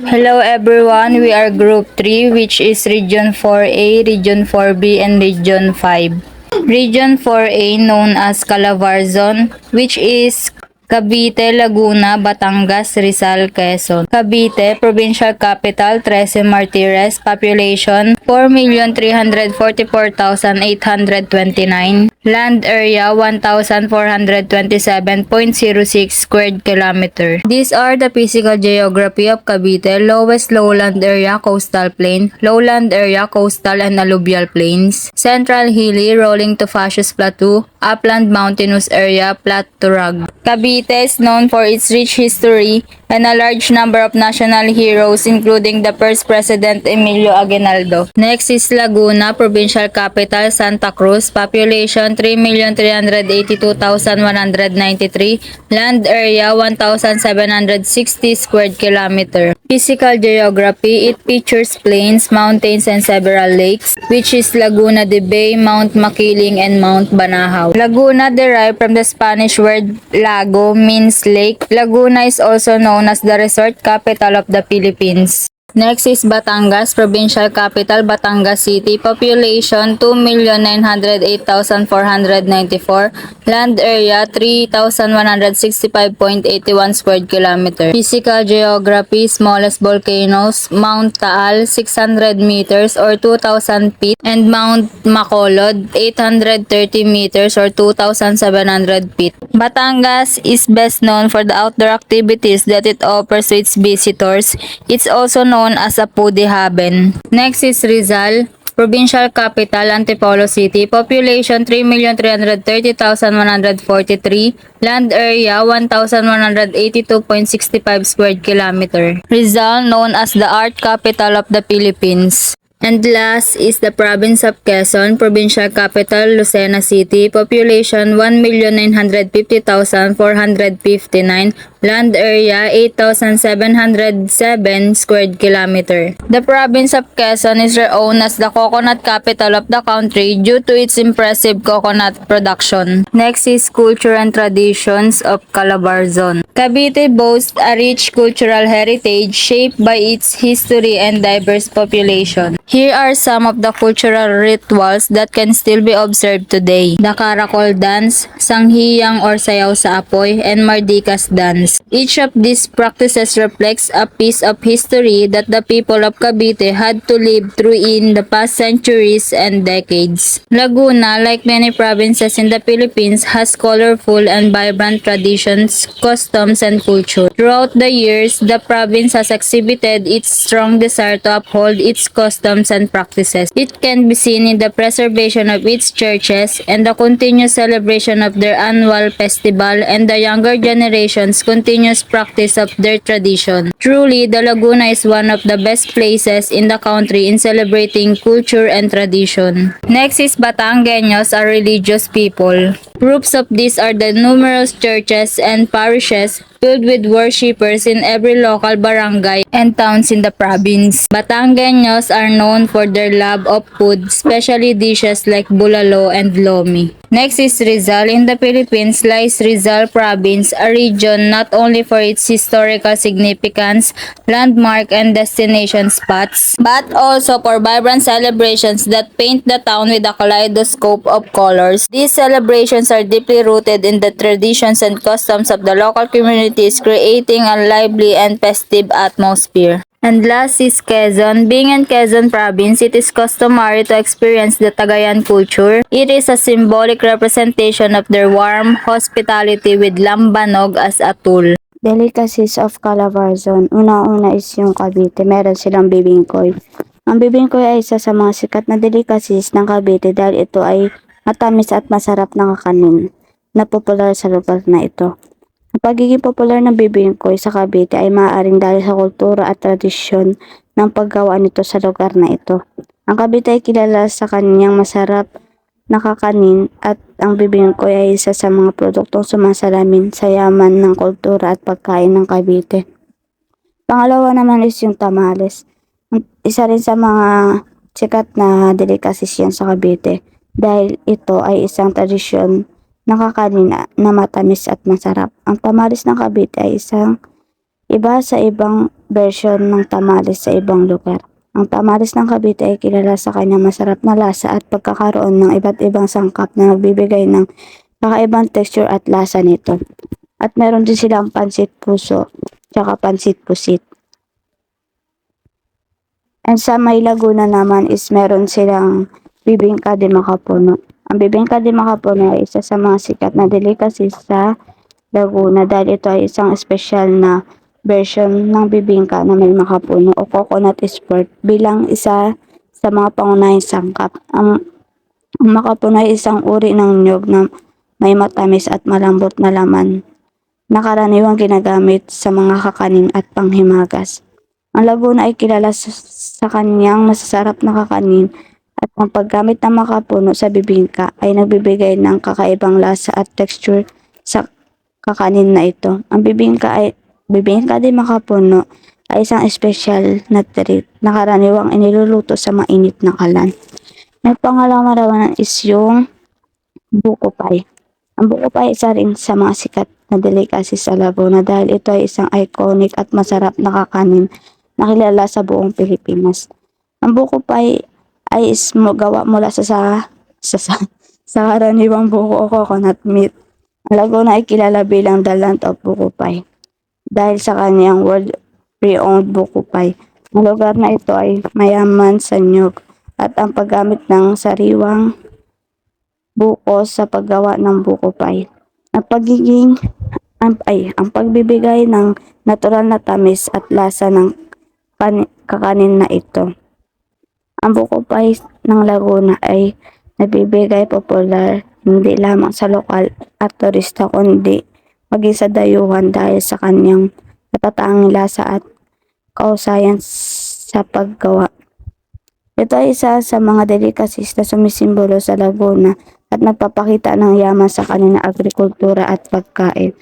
Hello everyone, we are Group 3 which is Region 4A, Region 4B, and Region 5. Region 4A known as Calabarzon which is Cavite, Laguna, Batangas, Rizal, Quezon. Cavite, Provincial Capital, Trece Martires, Population 4,344,829. Land area 1,427.06 square kilometer. These are the physical geography of Cavite: lowest lowland area, coastal plain, lowland area, coastal and alluvial plains, central hilly, rolling to Fascious Plateau, upland mountainous area, flat to rugged. Cavite is known for its rich history and a large number of national heroes including the first President Emilio Aguinaldo. Next is Laguna, Provincial Capital, Santa Cruz, population 3,382,193, land area 1,760 square kilometer. Physical geography, it features plains, mountains, and several lakes, which is Laguna de Bay, Mount Makiling, and Mount Banahaw. Laguna derived from the Spanish word lago, means lake. Laguna is also known as the resort capital of the Philippines. Next is Batangas, Provincial Capital, Batangas City, population 2,908,494, land area 3,165.81 square kilometer. Physical geography, smallest volcanoes, Mount Taal 600 meters or 2,000 feet and Mount Macolod 830 meters or 2,700 feet. Batangas is best known for the outdoor activities that it offers to its visitors. It's also known as a foodie haven. Next is Rizal, Provincial Capital, Antipolo City, population 3,330,143, land area 1,182.65 square kilometer. Rizal, known as the art capital of the Philippines. And last is the province of Quezon, Provincial Capital, Lucena City, population 1,950,459, land area 8,707 square kilometer. The province of Quezon is renowned as the coconut capital of the country due to its impressive coconut production. Next is culture and traditions of Calabarzon. Cavite boasts a rich cultural heritage shaped by its history and diverse population. Here are some of the cultural rituals that can still be observed today. The Caracol Dance, Sanghiyang or Sayaw sa Apoy, and Mardikas Dance. Each of these practices reflects a piece of history that the people of Cavite had to live through in the past centuries and decades. Laguna, like many provinces in the Philippines, has colorful and vibrant traditions, customs, and culture. Throughout the years, the province has exhibited its strong desire to uphold its customs and practices. It can be seen in the preservation of its churches and the continuous celebration of their annual festival and the younger generation's continuous practice of their tradition. Truly, the Laguna is one of the best places in the country in celebrating culture and tradition. Next is Batangueños, are religious people. Proofs of this are the numerous churches and parishes filled with worshippers in every local barangay and towns in the province. Batangueños are known for their love of food, especially dishes like bulalo and lomi. Next is Rizal. In the Philippines lies Rizal Province, a region not only for its historical significance, landmark and destination spots, but also for vibrant celebrations that paint the town with a kaleidoscope of colors. These celebrations are deeply rooted in the traditions and customs of the local communities, creating a lively and festive atmosphere. And last is Quezon. Being in Quezon Province, it is customary to experience the Tagayan culture. It is a symbolic representation of their warm hospitality with lambanog as a tool. Delicacies of Calabarzon. Una-una is yung Cavite. Meron silang bibingkoy. Ang bibingkoy ay isa sa mga sikat na delicacies ng Cavite dahil ito ay matamis at masarap na kakanin na popular sa lugar na ito. Ang pagiging popular ng bibingkoy sa Cavite ay maaaring dahil sa kultura at tradisyon ng paggawa nito sa lugar na ito. Ang Cavite ay kilala sa kanyang masarap na kakanin at ang bibingkoy ay isa sa mga produktong sumasalamin sa yaman ng kultura at pagkain ng Cavite. Pangalawa naman is yung tamales. Isa rin sa mga sikat na delicacies yan sa Cavite dahil ito ay isang tradisyon nakakanin na matamis at masarap. Ang tamales ng Cavite ay isang iba sa ibang version ng tamales sa ibang lugar. Ang tamales ng Cavite ay kilala sa kanyang masarap na lasa at pagkakaroon ng iba't ibang sangkap na nagbibigay ng kakaibang texture at lasa nito. At meron din silang pansit puso, tsaka pansit pusit. And sa May Laguna naman is meron silang bibingka de Makapuno. Ang bibingka de Makapuno ay isa sa mga sikat na delicacy sa Laguna dahil ito ay isang espesyal na version ng bibingka na may makapuno o coconut sport bilang isa sa mga pangunahing sangkap. Ang makapuno ay isang uri ng niyog na may matamis at malambot na laman na karaniwang ginagamit sa mga kakanin at panghimagas. Ang Laguna ay kilala sa kanyang masasarap na kakanin at ang paggamit ng makapuno sa bibingka ay nagbibigay ng kakaibang lasa at texture sa kakanin na ito. Ang bibingka din makapuno ay isang espesyal na treat na karaniwang iniluluto sa mainit na kalan. Ang pangalawang marawanan is yung buko pie. Ang buko pie isa rin sa mga sikat na delicacy sa Laguna dahil ito ay isang iconic at masarap na kakanin na kilala sa buong Pilipinas. Ang buko pie ay gawa mula sa karaniwang buko o coconut meat. Ang Laguna ay kilala bilang the land of buko pie dahil sa kanyang world renowned buko pie. Ang lugar na ito ay mayaman sa niyog at ang paggamit ng sariwang buko sa paggawa ng buko pie. Ang pagbibigay ng natural na tamis at lasa ng kakanin na ito. Ang buko pie ng Laguna ay nabibigay popular hindi lamang sa lokal at turista kundi maging sa dayuhan dahil sa kanyang natatanging lasa at kausayan sa paggawa. Ito ay isa sa mga delicacies na sumisimbolo sa Laguna at nagpapakita ng yaman sa kanilang agrikultura at pagkain.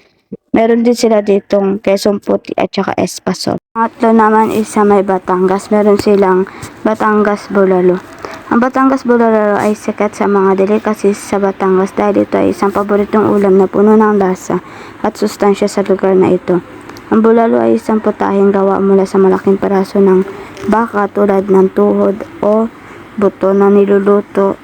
Meron din sila ditong quesong puti at saka espasol. Pangatlo naman is sa May Batangas. Meron silang Batangas Bulalo. Ang Batangas Bulalo ay sikat sa mga delicacies sa Batangas dahil ito ay isang paboritong ulam na puno ng lasa at sustansya sa lugar na ito. Ang bulalo ay isang putaheng gawa mula sa malaking peraso ng baka tulad ng tuhod o buto na niluluto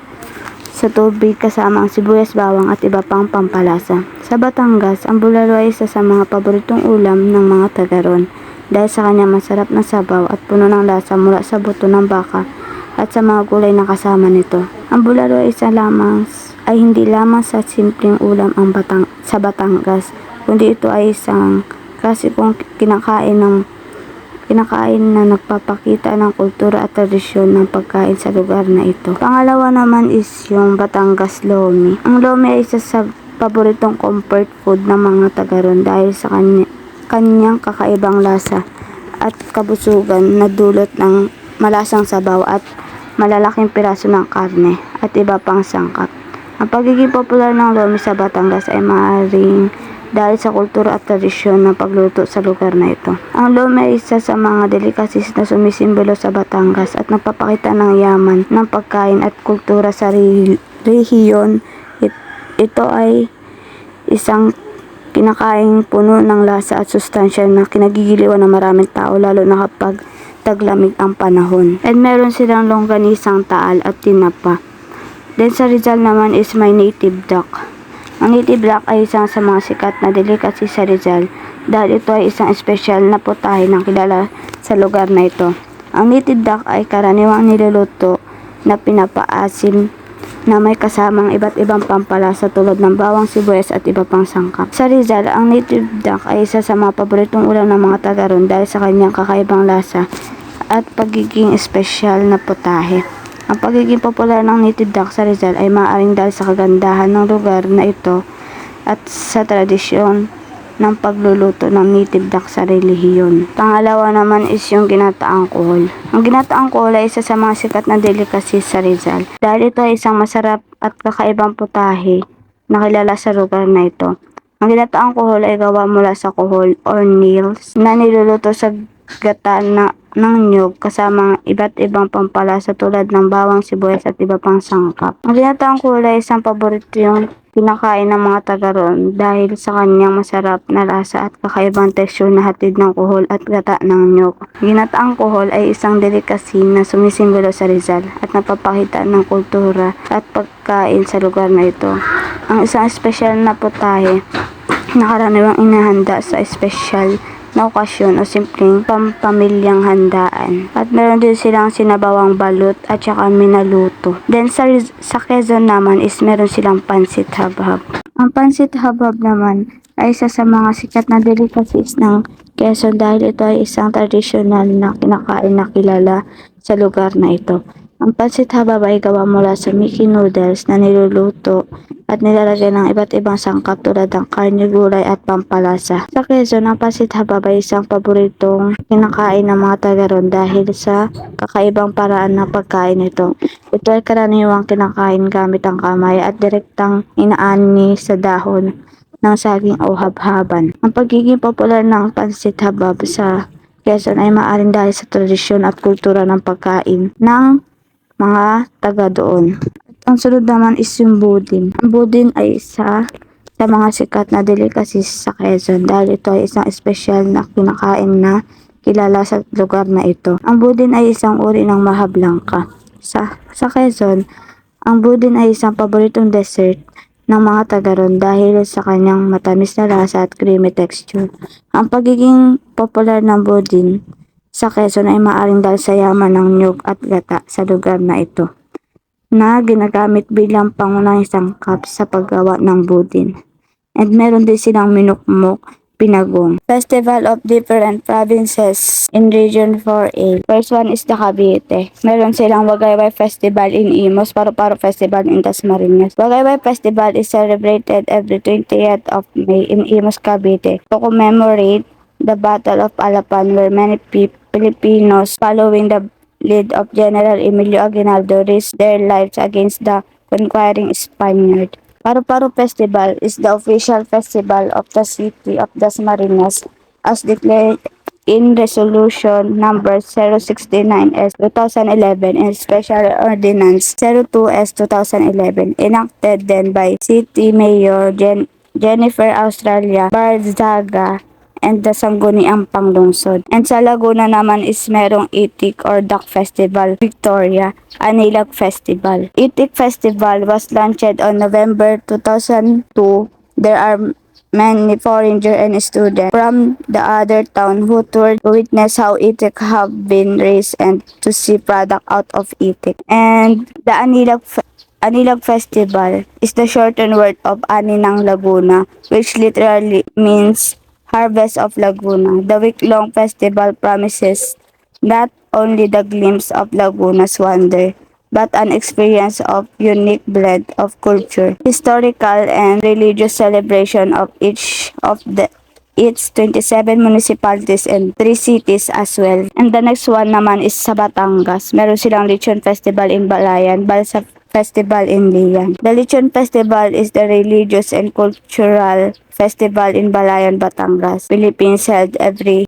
sa tubig kasama ang sibuyas, bawang at iba pang pampalasa. Sa Batangas, ang bulalo ay isa sa mga paboritong ulam ng mga taga ron dahil sa kanyang masarap na sabaw at puno ng lasa mula sa buto ng baka at sa mga gulay na kasama nito. Ang bulalo ay hindi lamang sa simpleng ulam sa Batangas, kundi ito ay isang klasikong kinakain na nagpapakita ng kultura at tradisyon ng pagkain sa lugar na ito. Pangalawa naman is yung Batangas Lomi. Ang Lomi ay isa sa paboritong comfort food ng mga taga ron dahil sa kanyang kakaibang lasa at kabusugan na dulot ng malasang sabaw at malalaking piraso ng karne at iba pang sangkap. Ang pagiging popular ng Lomi sa Batangas ay maaaring dahil sa kultura at tradisyon ng pagluto sa lugar na ito. Ang Lomi ay isa sa mga delicacies na sumisimbolo sa Batangas at nagpapakita ng yaman ng pagkain at kultura sa rehiyon. Ito ay isang kinakain puno ng lasa at sustansya na kinagigiliwan ng maraming tao lalo na kapag taglamig ang panahon. And meron silang longganisang taal at tinapa. Then sa Rizal naman is may native duck. Ang native duck ay isang sa mga sikat na delicacy sa Rizal dahil ito ay isang espesyal na putahe na kilala sa lugar na ito. Ang native duck ay karaniwang niluluto na pinapaasim na may kasamang iba't ibang pampalasa tulad ng bawang, sibuyas at iba pang sangkap. Sa Rizal, ang native duck ay isa sa mga paboritong ulam ng mga taga ron dahil sa kanyang kakaibang lasa at pagiging espesyal na putahe. Ang pagiging popular ng native duck sa Rizal ay maaaring dahil sa kagandahan ng lugar na ito at sa tradisyon ng pagluluto ng native duck sa relihiyon. Pangalawa naman is yung ginataang kuhol. Ang ginataang kuhol ay isa sa mga sikat na delicacy sa Rizal dahil ito ay isang masarap at kakaibang putahe na kilala sa lugar na ito. Ang ginataang kuhol ay gawa mula sa kuhol or nails na niluluto sa gata ng niyog kasama iba't ibang pampalasa tulad ng bawang, sibuyas at iba pang sangkap. Ang ginataang kulay isang paborito yung kinakain ng mga taga roon dahil sa kanyang masarap na lasa at kakaibang tekstur na hatid ng kuhol at gata ng niyog. Ginataang kuhol ay isang delicacy na sumisimbolo sa Rizal at napapakita ng kultura at pagkain sa lugar na ito. Ang isang espesyal na putahe na karaniwang inahanda sa espesyal na okasyon o simpleng pampamilyang handaan. At meron din silang sinabawang balut at saka minaluto. Then sa Quezon naman is meron silang pansit habhab. Ang pansit habhab naman ay isa sa mga sikat na delicacies ng Quezon dahil ito ay isang tradisyonal na kinakain na kilala sa lugar na ito. Ang pansit habab ay gawa mula sa Mickey noodles na niluluto at nilalagyan ng iba't ibang sangkap tulad ng karne, gulay at pampalasa. Sa Quezon, ang pansit habab ay isang paboritong kinakain ng mga taga roon dahil sa kakaibang paraan ng pagkain nito. Ito ay karaniwang kinakain gamit ang kamay at direktang inaani sa dahon ng saging o habhaban. Ang pagiging popular ng pansit habab sa Quezon ay maaaring dahil sa tradisyon at kultura ng pagkain ng mga taga doon. Ang sunod naman is yung budin. Ang budin ay isa sa mga sikat na delicacies sa Quezon dahil ito ay isang espesyal na kinakain na kilala sa lugar na ito. Ang budin ay isang uri ng maha blanca. Sa Quezon, ang budin ay isang paboritong dessert ng mga taga ron dahil sa kanyang matamis na lasa at creamy texture. Ang pagiging popular ng budin sa Quezon ay maaaring dahil sa yaman ng niyog at gata sa lugar na ito na ginagamit bilang pangunahing sangkap sa paggawa ng budin. And meron din silang minukmok, pinagong. Festival of different provinces in Region 4A. First one is the Cavite. Meron silang Wagayway Festival in Imus, Paro-Paro Festival in Dasmariñas. Wagayway Festival is celebrated every 20th of May in Imus, Cavite to commemorate the Battle of Alapan where many Filipinos following the lead of General Emilio Aguinaldo risked their lives against the conquering Spaniard. Paro-Paro Festival is the official festival of the city of Dasmariñas as declared in Resolution number 069S 2011 and Special Ordinance 02S 2011 enacted then by City Mayor Jennifer Australia Barzaga and the Sangguniang Panglungsod. And sa Laguna naman is merong Itik or Duck Festival, Victoria, Anilag Festival. Itik Festival was launched on November 2002. There are many foreigners and students from the other town who toured to witness how itik have been raised and to see product out of itik. And the Anilag Festival is the shortened word of Ani ng Laguna, which literally means Harvest of Laguna. The week-long festival promises not only the glimpse of Laguna's wonder, but an experience of unique blend of culture, historical and religious celebration of its 27 municipalities and 3 cities as well. And the next one naman is sa Batangas. Meron silang Lechon Festival in Balayan, Balsa Festival in Lian. The Lechon Festival is the religious and cultural festival in Balayan, Batangas, Philippines held every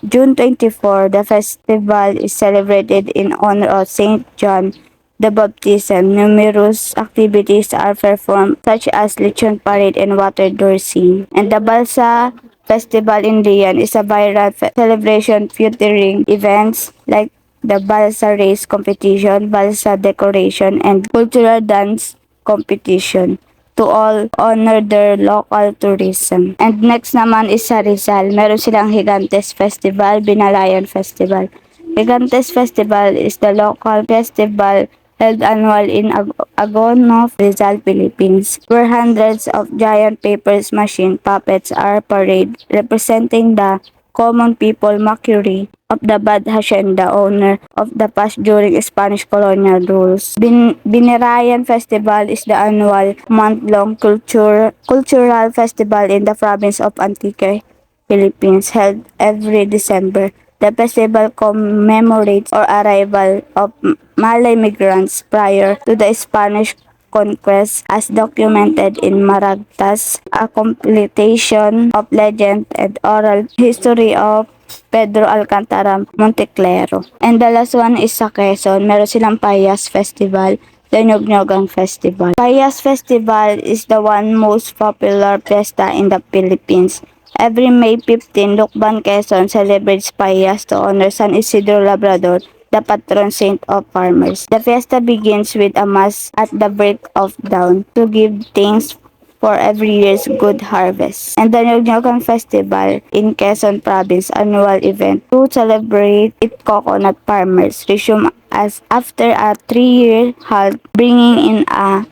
June 24. The festival is celebrated in honor of Saint John the Baptism. Numerous activities are performed such as Lechon Parade and water dorsing. And the Balsa Festival in Lian is a viral celebration featuring events like the Balsa Race Competition, Balsa Decoration, and Cultural Dance Competition to all honor their local tourism. And next naman is sa Rizal. Meron silang Gigantes Festival, Binalayan Festival. Gigantes Festival is the local festival held annual in Agono, Rizal, Philippines, where hundreds of giant paper machine puppets are paraded representing the common people mockery of the bad hacienda owner of the past during Spanish colonial rules. Binirayan Festival is the annual month-long cultural festival in the province of Antique, Philippines, held every December. The festival commemorates or arrival of Malay migrants prior to the Spanish conquest as documented in Maragtas, a compilation of legend and oral history of Pedro Alcantara, Monteclero. And the last one is sa Quezon. Meron silang Payas Festival, the Nyog-Nyogang Festival. Payas Festival is the one most popular fiesta in the Philippines. Every May 15, Lucban, Quezon celebrates Payas to honor San Isidro Labrador, the patron saint of farmers. The fiesta begins with a mass at the break of dawn to give thanks for every year's good harvest. And the Nyog-Nyogang Festival in Quezon Province annual event to celebrate its coconut farmers resume as after a 3-year halt, bringing in a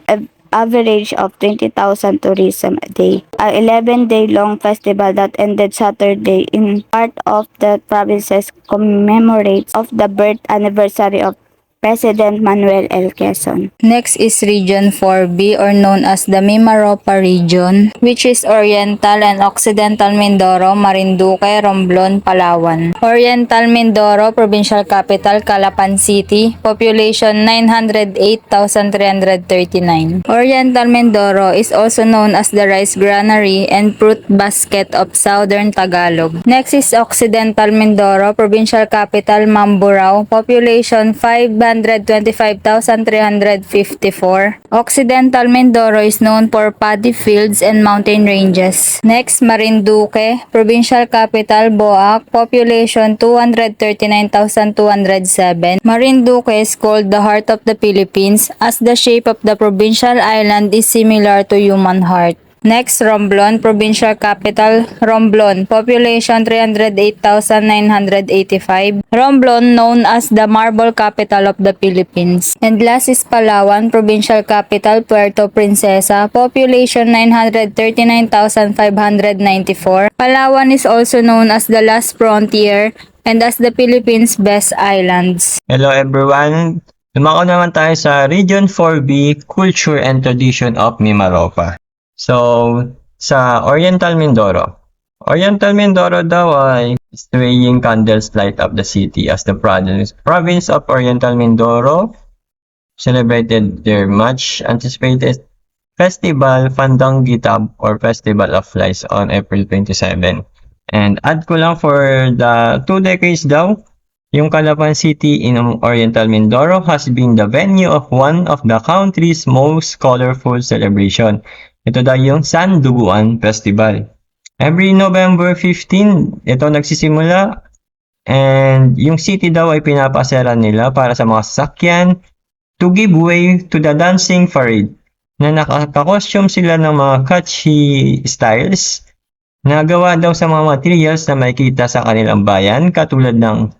average of 20,000 tourism a day. A 11-day-long festival that ended Saturday in part of the provinces commemorates of the birth anniversary of President Manuel L. Quezon. Next is Region 4B or known as the Mimaropa region, which is Oriental and Occidental Mindoro, Marinduque, Romblon, Palawan. Oriental Mindoro, provincial capital Calapan City, population 908,339. Oriental Mindoro is also known as the rice granary and fruit basket of southern Tagalog. Next is Occidental Mindoro, provincial capital Mamburao, population 525,354. Occidental Mindoro is known for paddy fields and mountain ranges. Next, Marinduque, provincial capital Boac, population 239,207. Marinduque is called the heart of the Philippines as the shape of the provincial island is similar to human heart. Next, Romblon, provincial capital, Romblon, population 308,985. Romblon, known as the marble capital of the Philippines. And last is Palawan, provincial capital, Puerto Princesa, population 939,594. Palawan is also known as the last frontier and as the Philippines' best islands. Hello everyone! Lumako naman tayo sa Region 4B, Culture and Tradition of Mimaropa. So, sa Oriental Mindoro. Oriental Mindoro daw ay swaying candles light up the city as the province of Oriental Mindoro celebrated their much anticipated festival Fandang Gitab or Festival of Lights on April 27. And add ko lang for the 2 decades daw, yung Calapan City in Oriental Mindoro has been the venue of one of the country's most colorful celebration. Ito daw yung San Duguan Festival. Every November 15, ito nagsisimula and yung city daw ay pinapasera nila para sa mga sasakyan to give way to the dancing parade na nakaka-costume sila ng mga catchy styles na gawa daw sa mga materials na makikita sa kanilang bayan katulad ng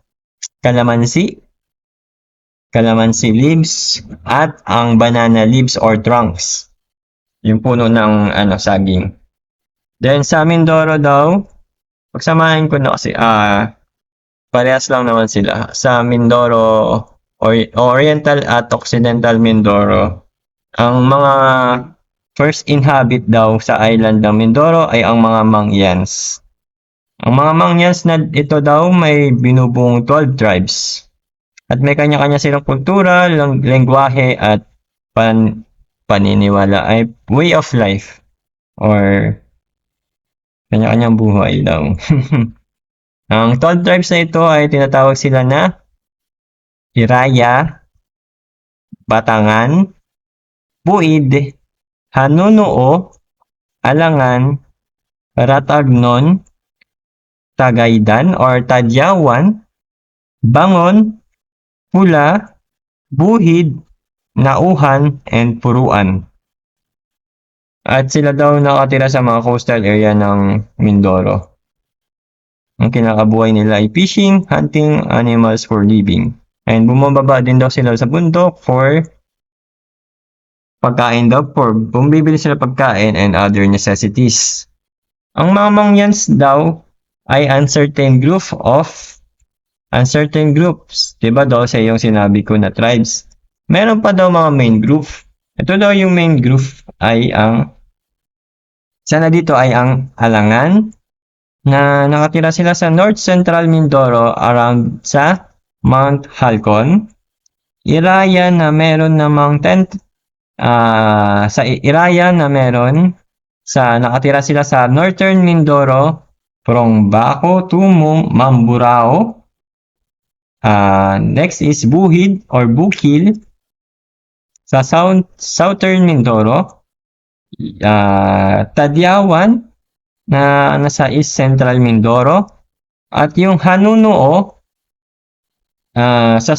calamansi leaves at ang banana leaves or trunks. Yung puno ng saging. Then sa Mindoro daw, pagsamahin ko na kasi parehas lang naman sila. Sa Mindoro, Oriental at Occidental Mindoro, ang mga first inhabit daw sa island ng Mindoro ay ang mga Mangyans. Ang mga Mangyans na ito daw may binubuong 12 tribes. At may kanya-kanya silang kultura, lengguwahe at paniniwala ay way of life or kanya-kanyang buhay daw. Ang 12 tribes na ito ay tinatawag sila na Hiraya, Batangan, Buid, Hanunuo, Alangan, Ratagnon, Tagaydan or Tadyawan, Bangon, Pula, Buhid, Nauhan, and Puruan. At sila daw nakatira sa mga coastal area ng Mindoro. Ang kinakabuhay nila ay fishing, hunting animals for living. And bumababa din daw sila sa bundok for pagkain daw, bumibili sila pagkain and other necessities. Ang mga Mangyans daw ay uncertain groups. Diba daw sa yung sinabi ko na tribes? Meron pa daw mga main group. Ito daw yung main group ay sana dito ay ang Alangan na nakatira sila sa North Central Mindoro around sa Mount Halcon. Iraya na meron namang nakatira sila sa Northern Mindoro from Baco to Mamburao. Next is Buhid or Bukil sa Southern Mindoro. Tadyawan na nasa East Central Mindoro. At yung Hanunuo sa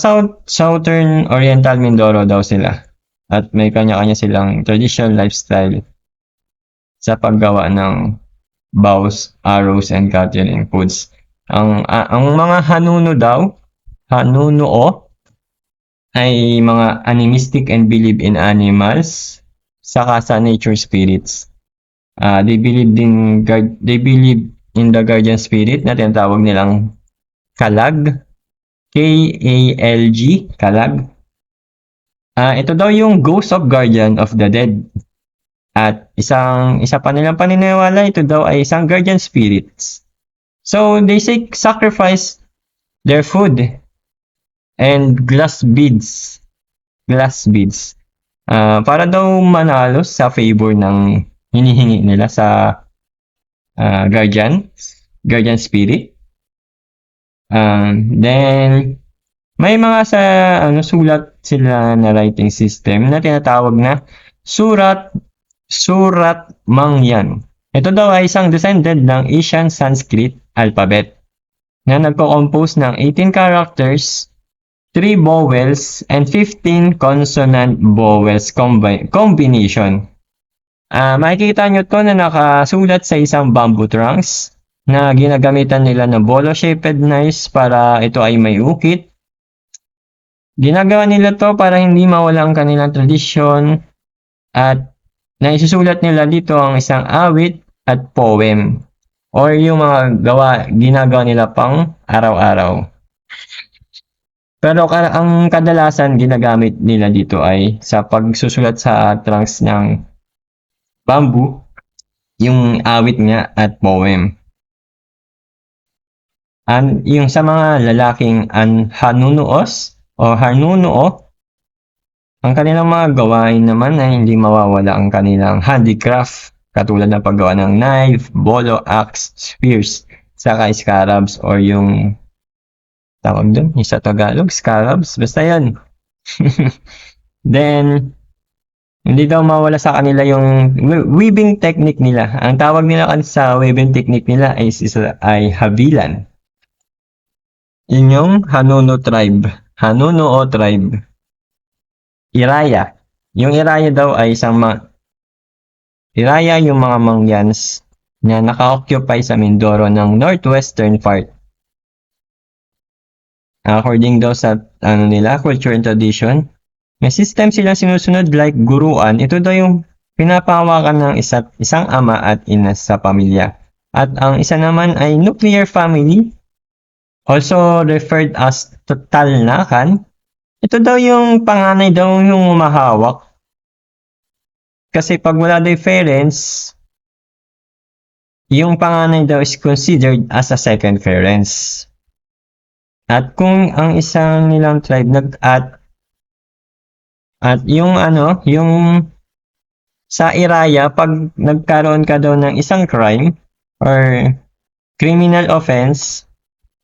Southern Oriental Mindoro daw sila. At may kanya-kanya silang traditional lifestyle sa paggawa ng bows, arrows, and catering foods. Ang mga Hanunuo ay mga animistic and believe in animals saka sa nature spirits. They believe in the guardian spirit na tinatawag nilang Kalag. K-A-L-G, Kalag. Ito daw yung ghost of guardian of the dead. At isa pa nilang paniniwala, ito daw ay isang guardian spirits. So, they sacrifice their food and glass beads. Para daw manalo sa favor ng hinihingi nila sa guardian spirit. Then, may mga sulat sila na writing system na tinatawag na Surat Mangyan. Ito daw ay isang descendant ng Asian Sanskrit alphabet na nagko-compose ng 18 characters, 3 vowels, and 15 consonant vowels combination. Makikita nyo to na nakasulat sa isang bamboo trunks na ginagamitan nila ng bolo-shaped knives para ito ay may ukit. Ginagawa nila to para hindi mawala ang kanilang tradisyon at naisusulat nila dito ang isang awit at poem or yung mga ginagawa nila pang araw-araw. Pero ang kadalasan ginagamit nila dito ay sa pagsusulat sa trunks ng bamboo, yung awit nga at poem. Yung sa mga lalaking Hanunuos o Hanunuo, ang kanilang mga gawain naman ay hindi mawawala ang kanilang handicraft katulad ng paggawa ng knife, bolo, axe, spears, saka scarabs or yung tawag doon, yung sa Tagalog, scarabs, basta yan. Then, hindi daw mawala sa kanila yung weaving technique nila. Ang tawag nila sa weaving technique nila ay habilan. Yun yung Hanunuo tribe. Iraya. Yung Iraya daw ay Iraya yung mga Mangyans na naka-occupy sa Mindoro ng northwestern part. According daw sa culture and tradition, may system silang sinusunod like guruan. Ito daw yung pinapahawakan ng isang ama at ina sa pamilya. At ang isa naman ay nuclear family, also referred as talnakan. Ito daw yung panganay daw yung umahawak. Kasi pag wala daw parents, yung panganay daw is considered as a second parents. At kung ang isang nilang tribe at yung sa Iraya, pag nagkaroon ka daw ng isang crime or criminal offense,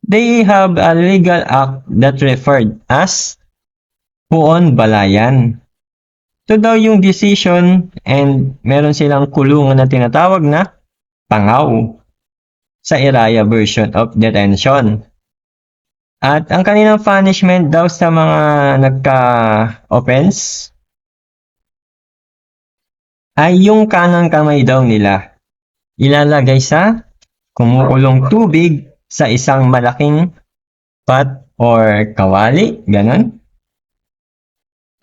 they have a legal act that referred as Puon Balayan. Ito daw yung decision and meron silang kulungan na tinatawag na Pangaw sa Iraya version of detention. At ang kanilang punishment daw sa mga nagka-offense ay yung kanang kamay daw nila ilalagay sa kumukulong tubig sa isang malaking pot or kawali, ganon.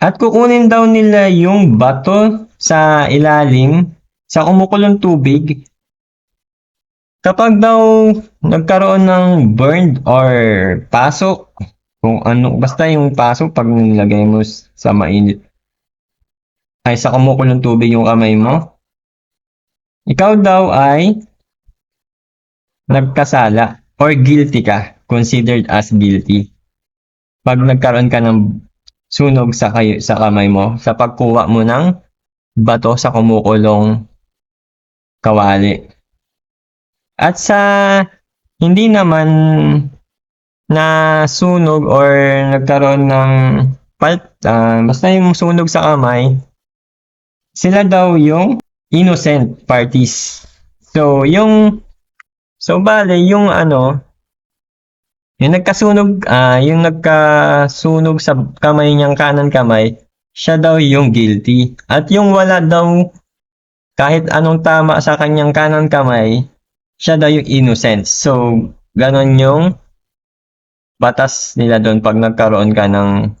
At kukunin daw nila yung bato sa ilalim sa kumukulong tubig. Kapag daw nagkaroon ng burned or pasok, kung ano, basta yung pasok pag nilagay mo sa mainit, ay sa kumukulong tubig yung kamay mo, ikaw daw ay nagkasala or guilty ka, considered as guilty. Pag nagkaroon ka ng sunog sa kamay mo, sa pagkuha mo ng bato sa kumukulong kawali. At sa hindi naman nasunog or nagkaroon ng basta yung sunog sa kamay, sila daw yung innocent parties. So, bale, yung yung nagkasunog sa kamay niyang kanan kamay, siya daw yung guilty. At yung wala daw kahit anong tama sa kanyang kanan kamay, siya daw yung innocent. So, ganon yung batas nila doon pag nagkaroon ka ng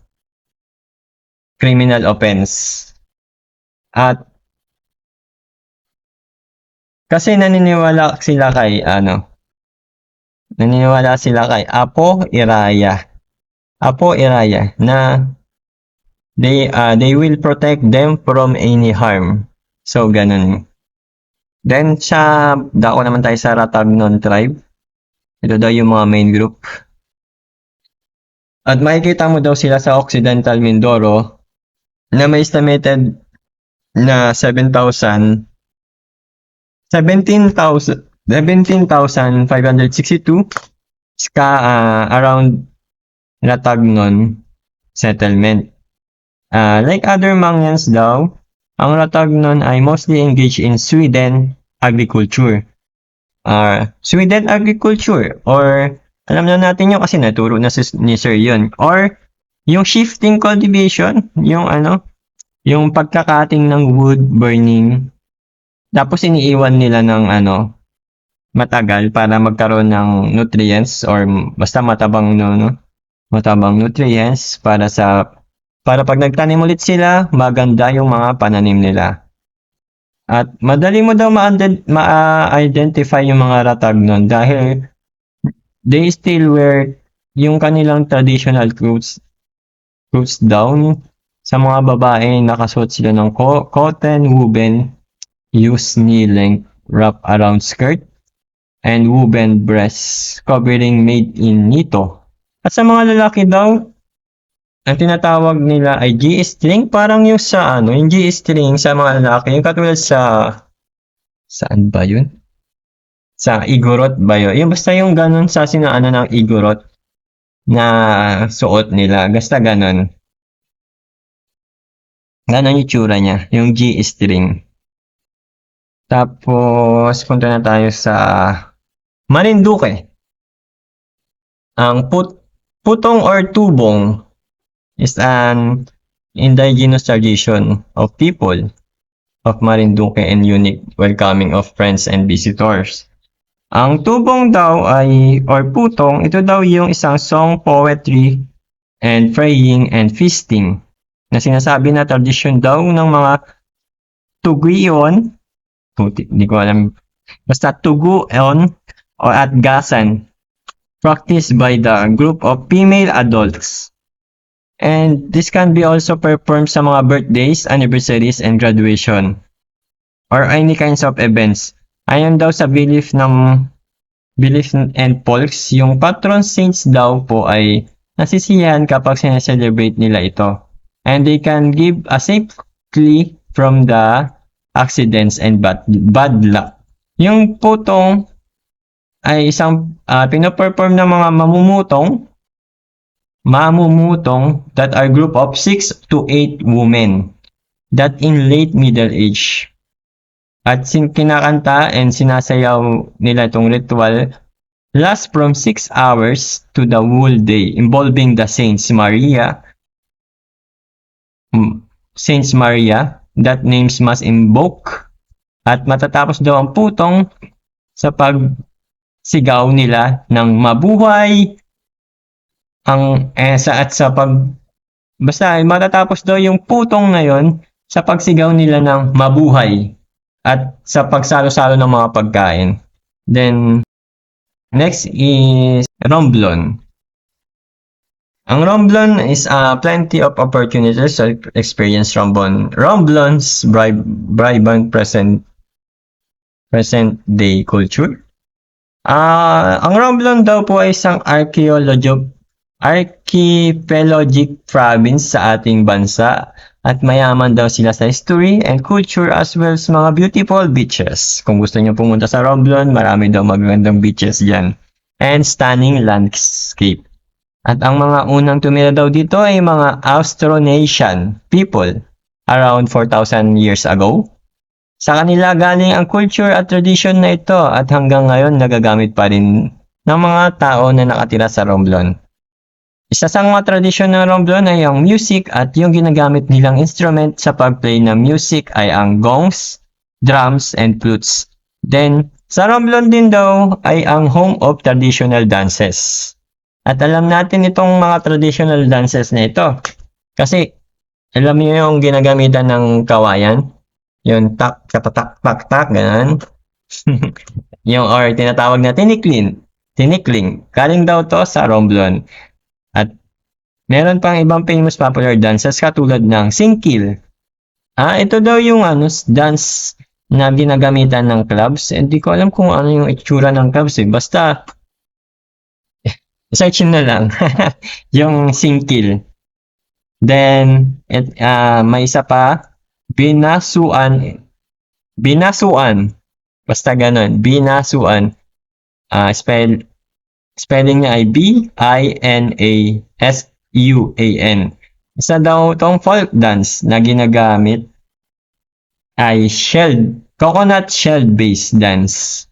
criminal offense. At kasi naniniwala sila kay Apo Iraya na they will protect them from any harm. So, ganun. Then, dako naman tayo sa Ratagnon tribe. Ito daw yung mga main group. At makikita mo daw sila sa Occidental Mindoro na may estimated na 17,562 around Ratagnon settlement. Like other Mangyans daw, ang Ratagnon ay mostly engaged in Sweden agriculture. Sweden agriculture, or alam na natin yun kasi naturo na ni Sir yun. Or yung shifting cultivation, yung pagkakating ng wood burning, tapos iniiwan nila ng matagal para magkaroon ng nutrients or basta matabang nutrients para pag nagtanim ulit sila, maganda yung mga pananim nila. At madali mo daw ma-identify yung mga Ratagnon dahil they still wear yung kanilang traditional clothes down. Sa mga babae, nakasuot sila ng cotton woven used knee-length wrap around skirt and woven breast covering made in nito. At sa mga lalaki daw, ang tinatawag nila ay G-string, parang yung yung G-string sa mga lalaki, yung katulad saan ba yun? Sa igorot ba yun? Yung basta yung ganun sa ng igorot na suot nila, basta ganun. Ganun yung tsura niya, yung G-string. Tapos, punta na tayo sa Marinduque. Ang putong or tubong is an indigenous tradition of people of Marinduque and unique welcoming of friends and visitors. Ang tubong daw or putong, ito daw yung isang song, poetry, and praying and feasting na sinasabi na tradisyon daw ng mga Tugueon, hindi ko alam, basta Tugueon o Atgasan, practiced by the group of female adults. And this can be also performed sa mga birthdays, anniversaries, and graduation, or any kinds of events. Ayon daw sa belief and folks, yung patron saints daw po ay nasisiyahan kapag sineselebrate nila ito. And they can give a safely from the accidents and bad luck. Yung putong ay isang pinoperform ng mga mamumutong that are group of 6 to 8 women that in late middle age. At kinakanta and sinasayaw nila itong ritual last from 6 hours to the whole day, involving the Saints Maria that names must invoke, at matatapos daw ang putong sa pagsigaw nila ng mabuhay basta matatapos daw yung putong ngayon sa pagsigaw nila ng mabuhay at sa pagsalo-salo ng mga pagkain. Then next is Romblon. Ang Romblon is plenty of opportunities to experience Romblon's vibrant present day culture. Ang Romblon daw po ay isang archaeologic province sa ating bansa at mayaman daw sila sa history and culture as well as mga beautiful beaches. Kung gusto niyo pumunta sa Romblon, marami daw magagandang beaches dyan. And stunning landscape. At ang mga unang tumira daw dito ay mga Austronesian people around 4,000 years ago. Sa kanila galing ang culture at tradition na ito at hanggang ngayon nagagamit pa rin ng mga tao na nakatira sa Romblon. Isa sa mga tradisyon ng Romblon ay ang music at yung ginagamit nilang instrument sa pagplay ng music ay ang gongs, drums, and flutes. Then, sa Romblon din daw ay ang home of traditional dances. At alam natin itong mga traditional dances na ito. Kasi, alam niyo yung ginagamitan ng kawayan? Yung tak, katatak, tak, tak, ganun. Yung or tinatawag na tinikling. Galing daw to sa Romblon. At meron pang ibang famous popular dances katulad ng singkil. Ito daw yung dance na ginagamitan ng clubs. Hindi ko alam kung ano yung itsura ng clubs eh. Basta, search na lang. Yung singkil. Then, may isa pa, binasuan. Basta ganun, binasuan. Spelling niya ay B-I-N-A-S-U-A-N. Isa daw itong folk dance na ginagamit ay coconut shell-based dance.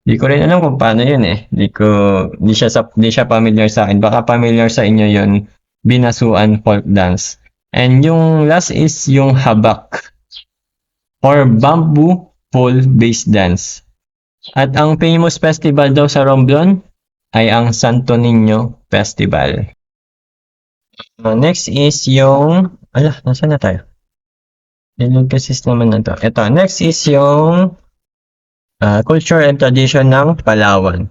Di ko rin alam kung paano yun eh. Di siya familiar sa akin. Baka familiar sa inyo yun, binasuan folk dance. And yung last is yung habak or bamboo pole-based dance. At ang famous festival daw sa Romblon ay ang Santo Niño Festival. Next is yung... nasaan na tayo? Ilugkasis naman na to. Ito, next is yung culture and tradition ng Palawan.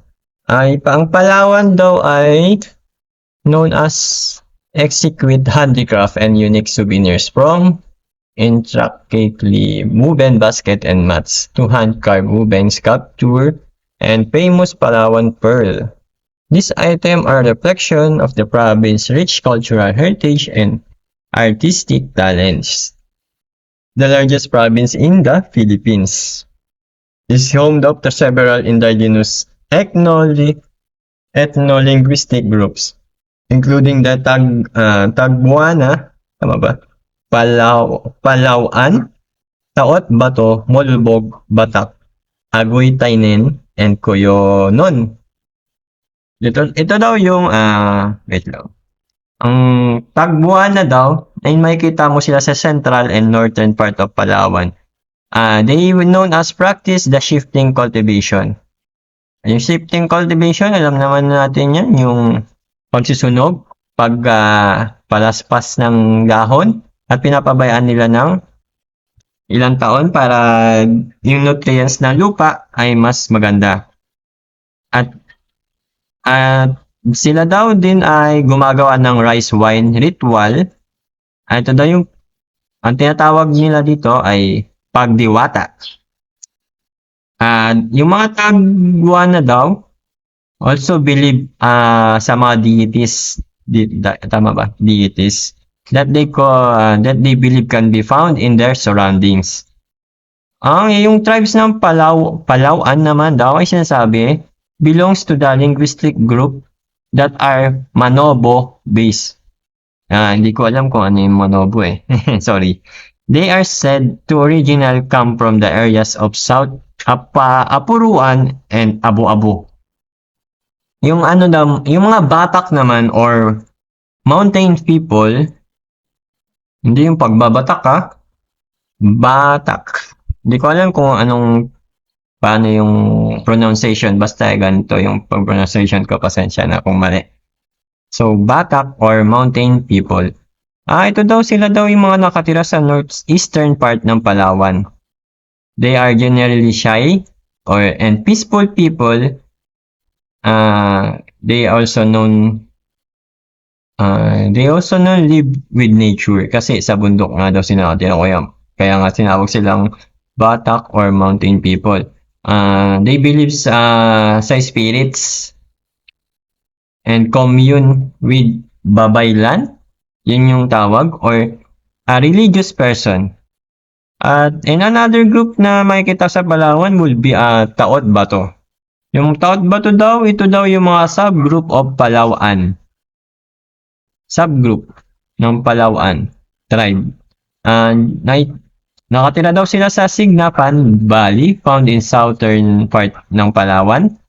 Ang Palawan daw ay known as exquisite handicraft and unique souvenirs from intricately woven basket and mats to hand-carved woven sculpture and famous Palawan pearl. These items are a reflection of the province's rich cultural heritage and artistic talents. The largest province in the Philippines is home to several indigenous ethno-linguistic groups, including the Tagbuana, tama ba? Palauan, Taot Bato, Molbog, Batak, Agoy Tainen, and Koyonon. Ito daw yung, wait lang. Ang Tagbuana daw, ay makikita mo sila sa central and northern part of Palawan. They were known as practice the shifting cultivation. Yung shifting cultivation, alam naman natin yan, yung pagsusunog, palaspas ng dahon, at pinapabayaan nila ng ilang taon para yung nutrients ng lupa ay mas maganda. At sila daw din ay gumagawa ng rice wine ritual. Ito daw yung, ang tinatawag nila dito ay pagdiwata. Yung mga Tagbuana daw also believe sa mga deities, tama ba? Deities that they believe can be found in their surroundings. Yung tribes ng Palauan naman daw ay sinasabi belongs to the linguistic group that are Manobo based. Hindi ko alam kung ano yung Manobo eh. Sorry. They are said to originally come from the areas of South Apuruan and Abu-Abu. Yung yung mga Batak naman or mountain people, hindi yung pagbabatak Batak. Hindi ko alam kung paano yung pronunciation, basta ganito yung pronunciation ko, pasensya na kung mali. So, Batak or mountain people. Ito daw sila daw yung mga nakatira sa northeastern part ng Palawan. They are generally shy and peaceful people. They also live with nature kasi sa bundok nga daw sila nakatira, kaya nga tinawag silang Batak or mountain people. They believe sa spirits and commune with Babaylan. Yun yung tawag, or a religious person. At in another group na makikita sa Palawan will be Taot Bato. Yung Taot Bato daw, ito daw yung mga subgroup of Palawan. Subgroup ng Palawan tribe. And nakatira daw sila sa Signapan Valley, found in southern part ng Palawan.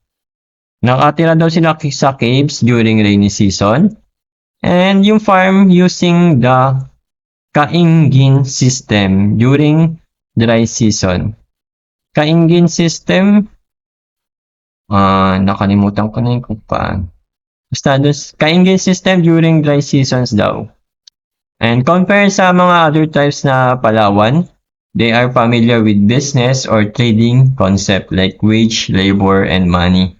Nakatira daw sila sa caves during rainy season. And yung farm using the Kaingin system during dry season. Kaingin system, nakalimutan ko na yung kung paano. Basta Kaingin system during dry seasons daw. And compare sa mga other tribes na Palawan, they are familiar with business or trading concept like wage, labor, and money.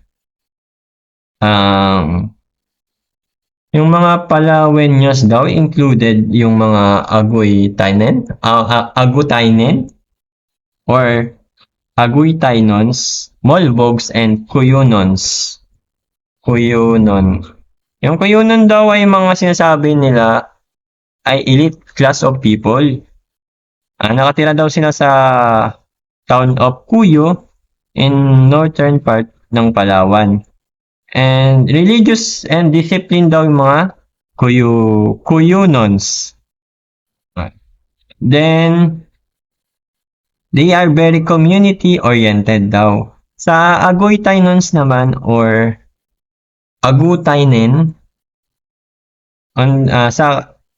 Yung mga Palawenyos daw included yung mga Aguytainen or Aguytainons, Molvogs, and Cuyunons. Cuyunon. Yung Cuyunon daw ay mga sinasabi nila ay elite class of people. Nakatira daw sila sa town of Cuyo in northern part ng Palawan. And religious and discipline daw yung mga Cuyunons. Then, they are very community-oriented daw. Sa Aguytainons naman or Agutainen,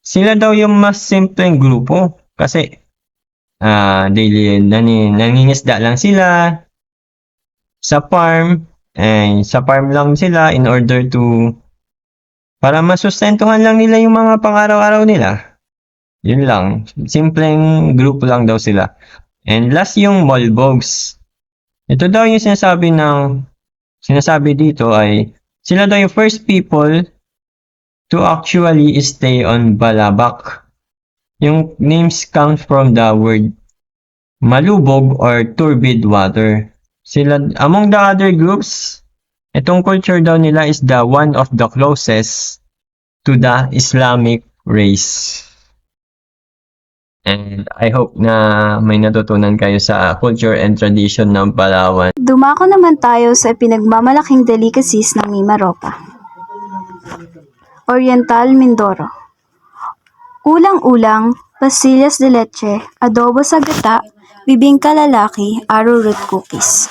sila daw yung mas simpleng grupo kasi daily nangingisda lang sila sa farm. Sa farm lang sila in order to para masustentuhan lang nila yung mga pang-araw-araw nila. Yun lang. Simpleng grupo lang daw sila. And last yung Molvogs. Ito daw yung sinasabi dito ay sila daw yung first people to actually stay on Balabac. Yung names comes from the word malubog or turbid water. Sila, among the other groups, itong culture daw nila is the one of the closest to the Islamic race. And I hope na may natutunan kayo sa culture and tradition ng Palawan. Dumako naman tayo sa pinagmamalaking delicacies ng Mimaropa. Oriental Mindoro. Ulang-ulang, pastillas de leche, adobo sa gata, bibingka lalaki, arrowroot cookies.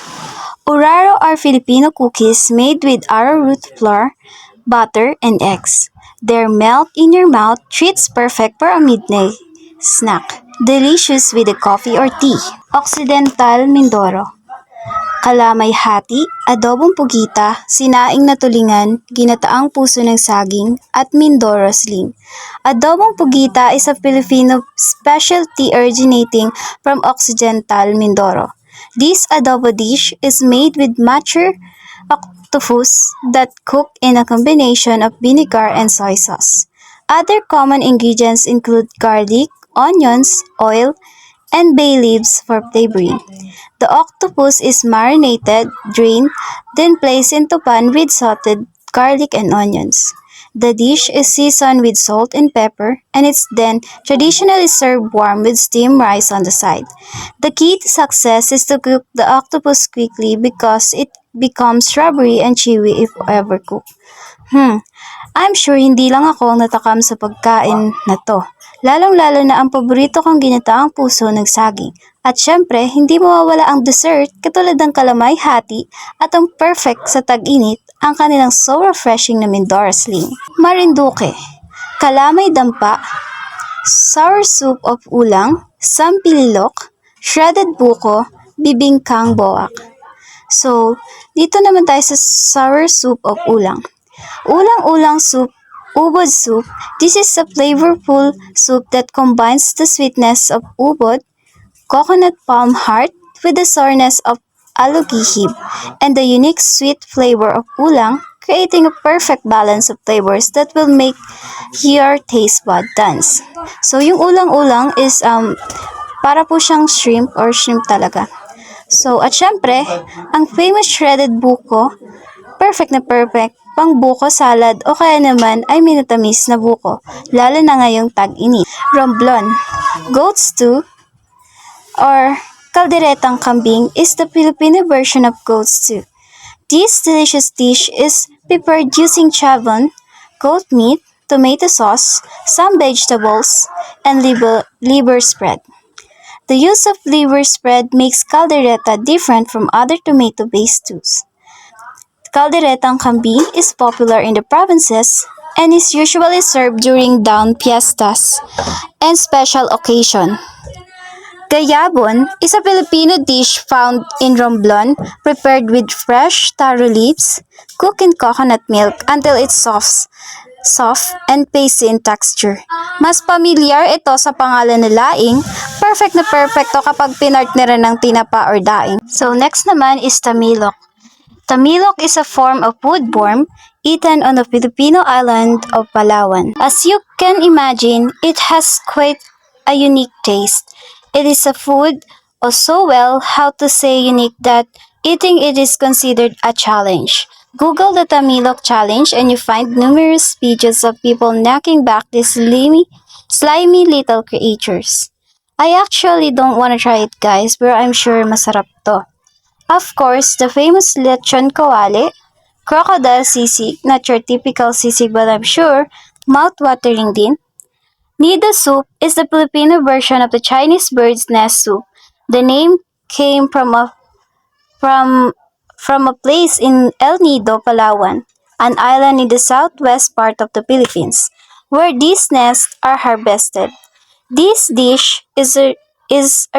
Oraro are Filipino cookies made with arrowroot flour, butter, and eggs. Their melt in your mouth treats perfect for a midnight snack. Delicious with a coffee or tea. Occidental Mindoro. Kalamay hati, adobong pugita, sinaing na tulingan, ginataang puso ng saging, at Mindoro sling. Adobong pugita is a Filipino specialty originating from Occidental Mindoro. This adobo dish is made with mature octopus that cook in a combination of vinegar and soy sauce. Other common ingredients include garlic, onions, oil, and bay leaves for flavoring. The octopus is marinated, drained, then placed into pan with sauteed garlic and onions. The dish is seasoned with salt and pepper, and it's then traditionally served warm with steamed rice on the side. The key to success is to cook the octopus quickly because it becomes rubbery and chewy if ever cooked. I'm sure hindi lang ako ang natakam sa pagkain na to. Lalong-lalo na ang paborito kong ginataang puso ng saging. At syempre, hindi mawawala ang dessert katulad ng kalamay hati at ang perfect sa tag-init ang kanilang so refreshing na Mindoro sling. Marinduque, kalamay dampa, sour soup of ulang, sampililok, shredded buko, bibingkang boak. So, dito naman tayo sa sour soup of ulang. Ulang-ulang soup, ubod soup. This is a flavorful soup that combines the sweetness of ubod, coconut palm heart with the sourness of alugihib, and the unique sweet flavor of ulang, creating a perfect balance of flavors that will make your taste bud dance. So, yung ulang-ulang is para po siyang shrimp or shrimp talaga. So, at syempre, ang famous shredded buko, perfect na perfect pang buko salad o kaya naman ay minatamis na buko, lalo na ngayong tag-init. Romblon. Goat stew or calderetang kambing is the Filipino version of goat stew. This delicious dish is prepared using chavon, goat meat, tomato sauce, some vegetables, and liver spread. The use of liver spread makes caldereta different from other tomato-based stews. Calderetang kambing is popular in the provinces and is usually served during dawn fiestas and special occasion. Gayabon is a Filipino dish found in Romblon, prepared with fresh taro leaves, cooked in coconut milk until it's soft and pasty in texture. Mas pamilyar ito sa pangalan na laing, perfect na perfecto kapag pinartneran ng tinapa or daing. So next naman is tamilok. Tamilok is a form of wood worm eaten on the Filipino island of Palawan. As you can imagine, it has quite a unique taste. It is a food so well how to say unique that eating it is considered a challenge. Google the Tamilok challenge and you find numerous videos of people knocking back these slimy little creatures. I actually don't want to try it guys, but I'm sure masarap to. Of course, the famous lechon kawali, crocodile sisig, not your typical sisig but I'm sure mouth-watering din. Nido soup is the Filipino version of the Chinese bird's nest soup. The name came from from a place in El Nido, Palawan, an island in the southwest part of the Philippines, where these nests are harvested. This dish is a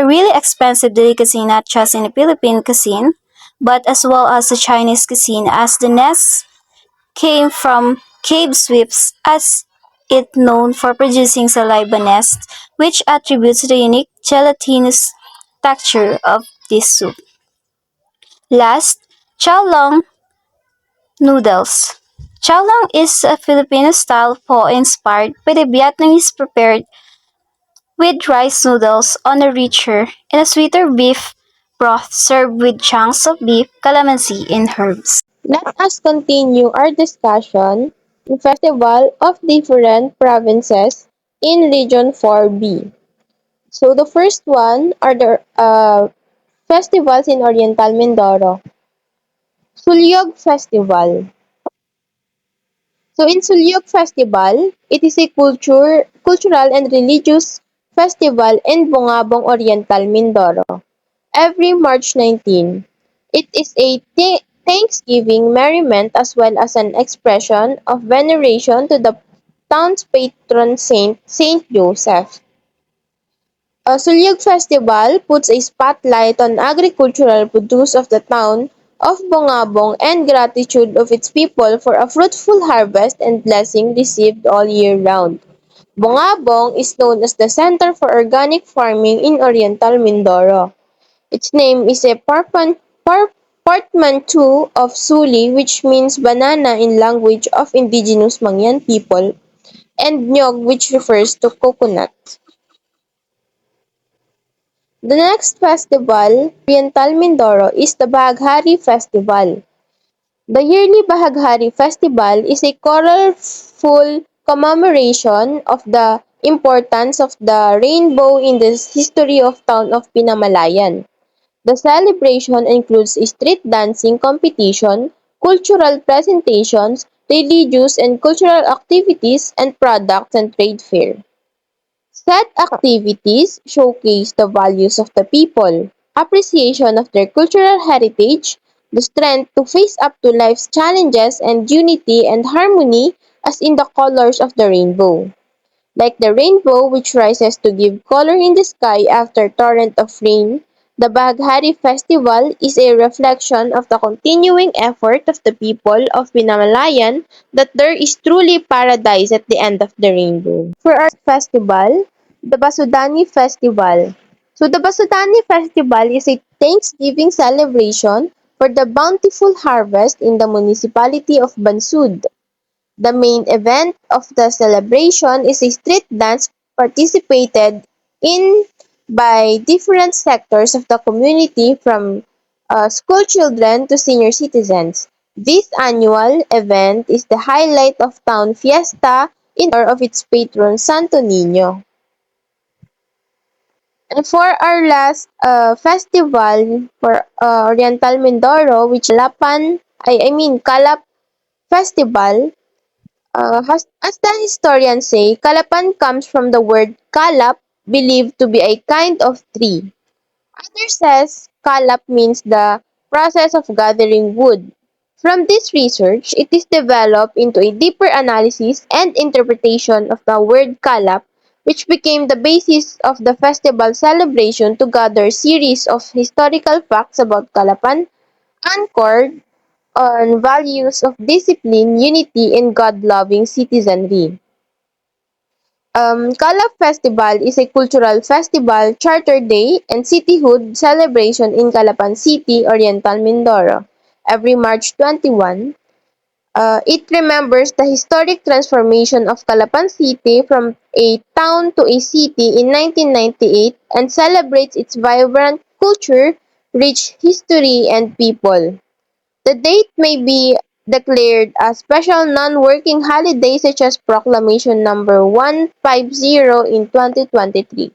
really expensive delicacy not just in the Philippine cuisine, but as well as the Chinese cuisine as the nests came from cave sweeps as it known for producing saliva nests, which attributes to the unique gelatinous texture of this soup. Last, chow long noodles. Chow long is a Filipino-style pho inspired by the Vietnamese prepared with rice noodles on a richer and a sweeter beef broth served with chunks of beef, calamansi, and herbs. Let us continue our discussion on festival of different provinces in Region 4B. So the first one are the festivals in Oriental Mindoro. Sulyog Festival. So in Sulyog Festival, it is a cultural and religious festival in Bungabong, Oriental Mindoro. Every March 19. It is a Thanksgiving merriment as well as an expression of veneration to the town's patron saint, Saint Joseph. A Sulyog Festival puts a spotlight on agricultural produce of the town of Bongabong and gratitude of its people for a fruitful harvest and blessing received all year round. Bongabong is known as the center for organic farming in Oriental Mindoro. Its name is a portmanteau of Suli, which means banana in language of indigenous Mangyan people, and Nyog, which refers to coconut. The next festival, Oriental Mindoro, is the Bahaghari Festival. The yearly Bahaghari Festival is a colorful commemoration of the importance of the rainbow in the history of town of Pinamalayan. The celebration includes a street dancing competition, cultural presentations, religious and cultural activities, and products and trade fair. Said activities showcase the values of the people, appreciation of their cultural heritage, the strength to face up to life's challenges, and unity and harmony as in the colors of the rainbow. Like the rainbow which rises to give color in the sky after torrent of rain, the Baghari Festival is a reflection of the continuing effort of the people of Pinamalayan that there is truly paradise at the end of the rainbow. For our festival, the Basudani Festival. So the Basudani Festival is a Thanksgiving celebration for the bountiful harvest in the municipality of Bansud. The main event of the celebration is a street dance participated in by different sectors of the community from school children to senior citizens. This annual event is the highlight of town fiesta in honor of its patron Santo Niño. And for our last festival for Oriental Mindoro, which Kalap Festival, as the historians say, Kalapan comes from the word kalap, believed to be a kind of tree. Others says kalap means the process of gathering wood. From this research, it is developed into a deeper analysis and interpretation of the word kalap, which became the basis of the festival celebration to gather series of historical facts about Kalapan, anchored on values of discipline, unity, and God-loving citizenry. Calaf Festival is a cultural festival, charter day, and cityhood celebration in Calapan City, Oriental Mindoro. Every March 21, it remembers the historic transformation of Calapan City from a town to a city in 1998 and celebrates its vibrant culture, rich history, and people. The date may be declared a special non-working holiday such as Proclamation Number 150 in 2023.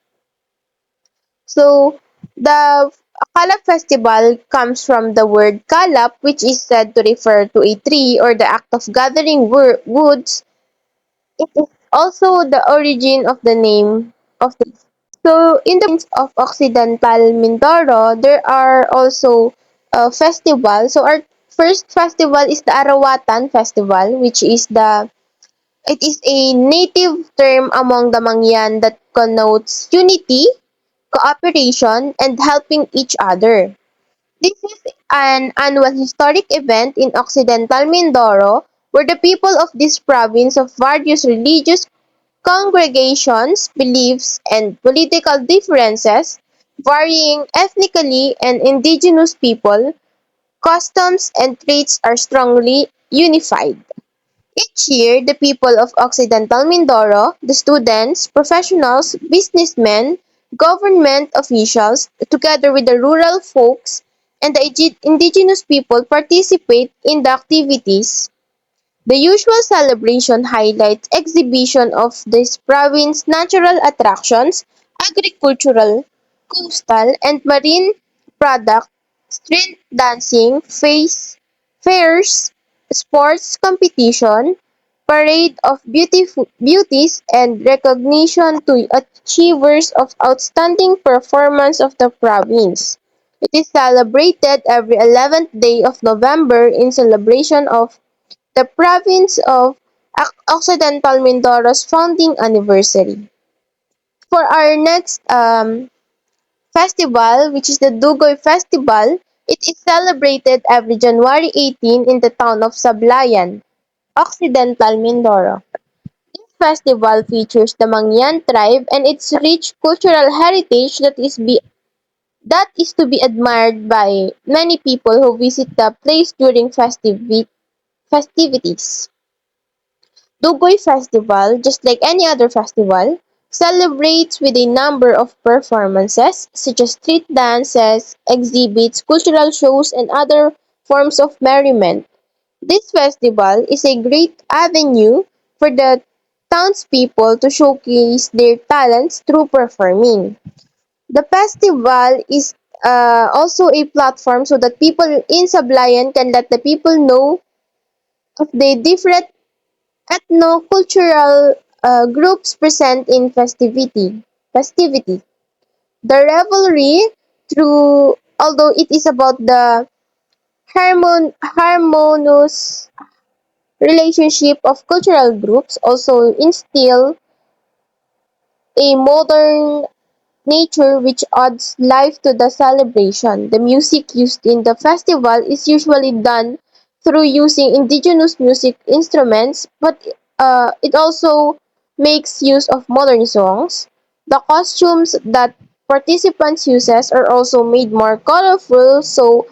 So, the Kalap Festival comes from the word kalap, which is said to refer to a tree or the act of gathering woods. It is also the origin of the name of the. So, in the province of Occidental Mindoro, there are also festivals. So, our first festival is the Arawatan Festival, which is it is a native term among the Mangyan that connotes unity, cooperation, and helping each other. This is an annual historic event in Occidental Mindoro where the people of this province of various religious congregations, beliefs, and political differences, varying ethnically and indigenous people, customs, and traits are strongly unified. Each year, the people of Occidental Mindoro, the students, professionals, businessmen, government officials, together with the rural folks and the indigenous people participate in the activities. The usual celebration highlights exhibition of this province's natural attractions, agricultural, coastal, and marine products, street dancing, fairs, sports competition, parade of beauties, and recognition to achievers of outstanding performance of the province. It is celebrated every 11th day of November in celebration of the province of Occidental Mindoro's founding anniversary. For our next festival, which is the Dugoy Festival, it is celebrated every January 18 in the town of Sablayan, Occidental Mindoro. This festival features the Mangyan tribe and its rich cultural heritage that is to be admired by many people who visit the place during festivities. Dugoy Festival, just like any other festival, celebrates with a number of performances such as street dances, exhibits, cultural shows, and other forms of merriment. This festival is a great avenue for the townspeople to showcase their talents through performing. The festival is also a platform so that people in Sablayan can let the people know of the different ethno-cultural groups present in festivity. The revelry, through although it is about the harmonious relationship of cultural groups, also instill a modern nature which adds life to the celebration. The music used in the festival is usually done through using indigenous music instruments, but it also makes use of modern songs. The costumes that participants uses are also made more colorful so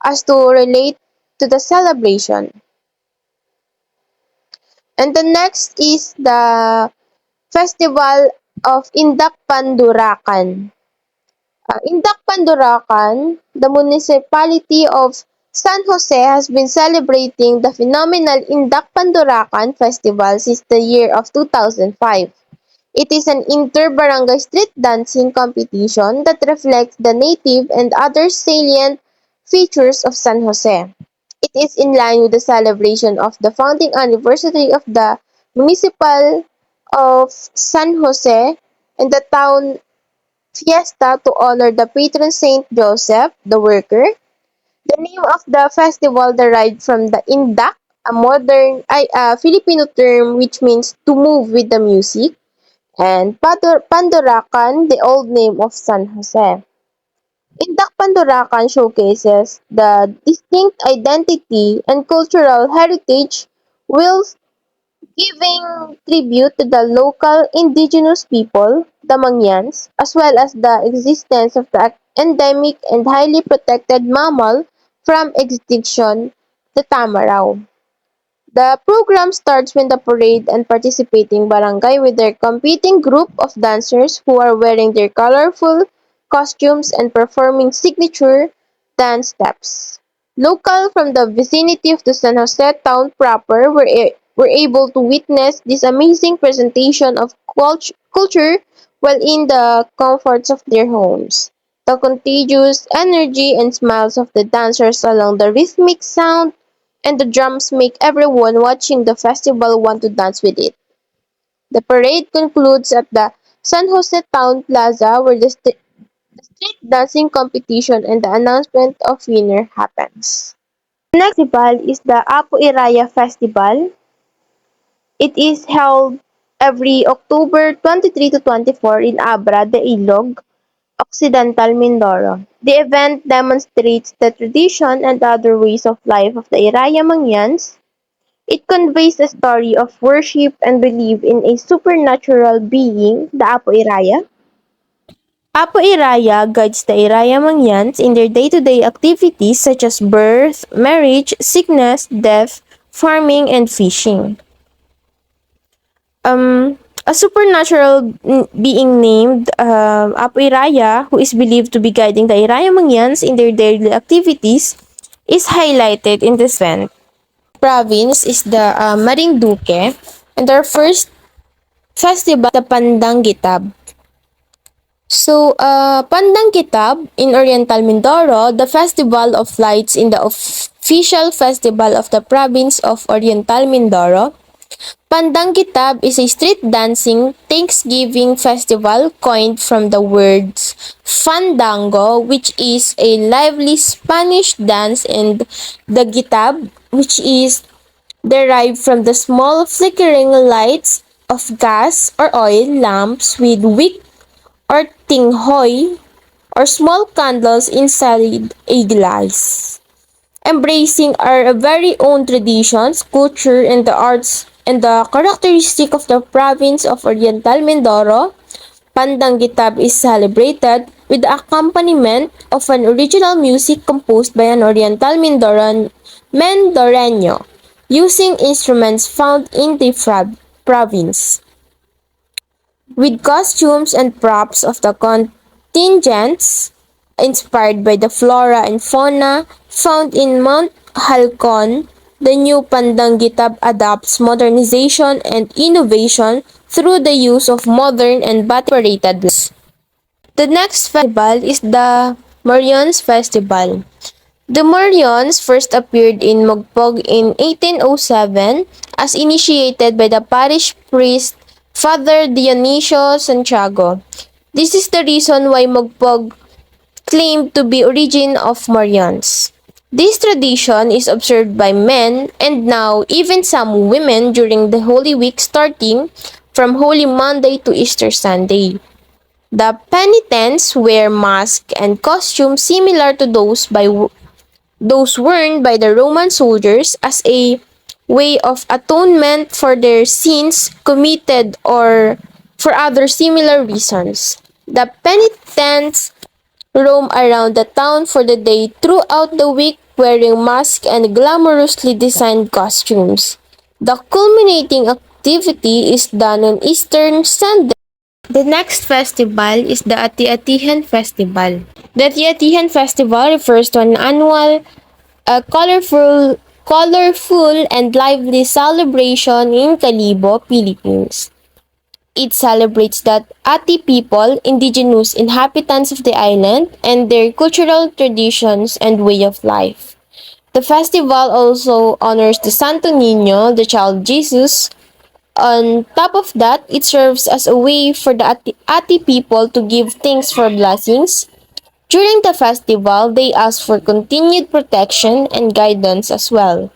as to relate to the celebration. And the next is the Festival of Indak Pandurakan. In Tacpanduracan, the municipality of San Jose has been celebrating the phenomenal Indak Panduracan Festival since the year of 2005. It is an inter-barangay street dancing competition that reflects the native and other salient features of San Jose. It is in line with the celebration of the founding anniversary of the Municipal of San Jose and the town fiesta to honor the patron Saint Joseph, the worker. The name of the festival derived from the indak, a Filipino term which means to move with the music, and Panduracan, the old name of San Jose. Indak Panduracan showcases the distinct identity and cultural heritage whilst giving tribute to the local indigenous people, the Mangyans, as well as the existence of the endemic and highly protected mammal from extinction, the tamaraw. The program starts when the parade and participating barangay with their competing group of dancers who are wearing their colorful costumes and performing signature dance steps. Local from the vicinity of the San Jose town proper were able to witness this amazing presentation of culture while in the comforts of their homes. The contagious energy and smiles of the dancers along the rhythmic sound and the drums make everyone watching the festival want to dance with it. The parade concludes at the San Jose Town Plaza where the street dancing competition and the announcement of winner happens. The next festival is the Apo Iraya Festival. It is held every October 23 to 24 in Abra de Ilog, Occidental Mindoro. The event demonstrates the tradition and other ways of life of the Iraya Mangyans. It conveys a story of worship and belief in a supernatural being, the Apo Iraya. Apo Iraya guides the Iraya Mangyans in their day-to-day activities such as birth, marriage, sickness, death, farming, and fishing. A supernatural being named Apo Iraya, who is believed to be guiding the Iraya Mangyans in their daily activities, is highlighted in this event. Province is the Marinduque, and our first festival, the Pandangitab. So, Pandangitab in Oriental Mindoro, the festival of lights in the official festival of the province of Oriental Mindoro. Pandangitab is a street dancing Thanksgiving festival coined from the words fandango, which is a lively Spanish dance, and the gitab, which is derived from the small flickering lights of gas or oil lamps with wick or tinghoy or small candles inside a glass. Embracing our very own traditions, culture, and the arts and the characteristic of the province of Oriental Mindoro, Pandangitab is celebrated with the accompaniment of an original music composed by an Oriental Mendoreño, using instruments found in the province. With costumes and props of the contingents inspired by the flora and fauna found in Mount Halcon, the new Pandangitab adopts modernization and innovation through the use of modern and battery-operated lights. The next festival is the Marians Festival. The Marians first appeared in Mogpog in 1807 as initiated by the parish priest Father Dionisio Santiago. This is the reason why Mogpog claimed to be origin of Marians. This tradition is observed by men and now even some women during the Holy Week starting from Holy Monday to Easter Sunday. The penitents wear masks and costumes similar to those worn by the Roman soldiers as a way of atonement for their sins committed or for other similar reasons. The penitents roam around the town for the day throughout the week wearing masks and glamorously designed costumes. The culminating activity is done on Easter Sunday. The next festival is the Ati-Atihan Festival. The Ati-Atihan Festival refers to an annual colorful and lively celebration in Calibo, Philippines. It celebrates the Ati people, indigenous inhabitants of the island, and their cultural traditions and way of life. The festival also honors the Santo Niño, the child Jesus. On top of that, it serves as a way for the Ati people to give thanks for blessings. During the festival, they ask for continued protection and guidance as well.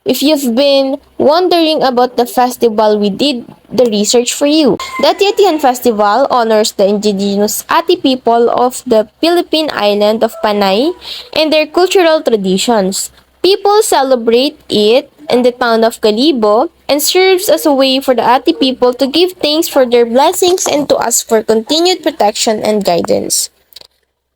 If you've been wondering about the festival, we did the research for you. The Ati-Atihan Festival honors the indigenous Ati people of the Philippine island of Panay and their cultural traditions. People celebrate it in the town of Calibo and serves as a way for the Ati people to give thanks for their blessings and to ask for continued protection and guidance.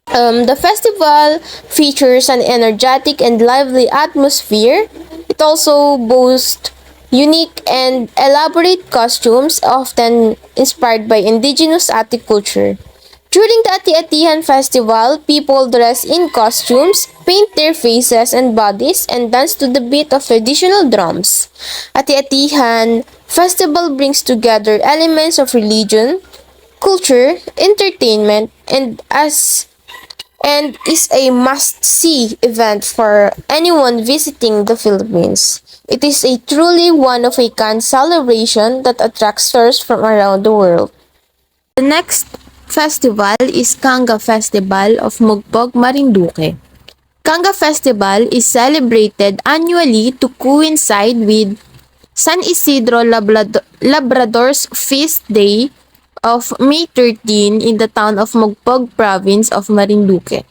The festival features an energetic and lively atmosphere. It also boasts unique and elaborate costumes, often inspired by indigenous Ati culture. During the Ati-Atihan festival, people dress in costumes, paint their faces and bodies, and dance to the beat of traditional drums. Ati-Atihan festival brings together elements of religion, culture, entertainment, and is a must-see event for anyone visiting the Philippines. It is a truly one-of-a-kind celebration that attracts tourists from around the world. The next festival is Kanga Festival of Mugpog, Marinduque. Kanga Festival is celebrated annually to coincide with San Isidro Labrador's Feast Day of May 13 in the town of Mugpog, province of Marinduque.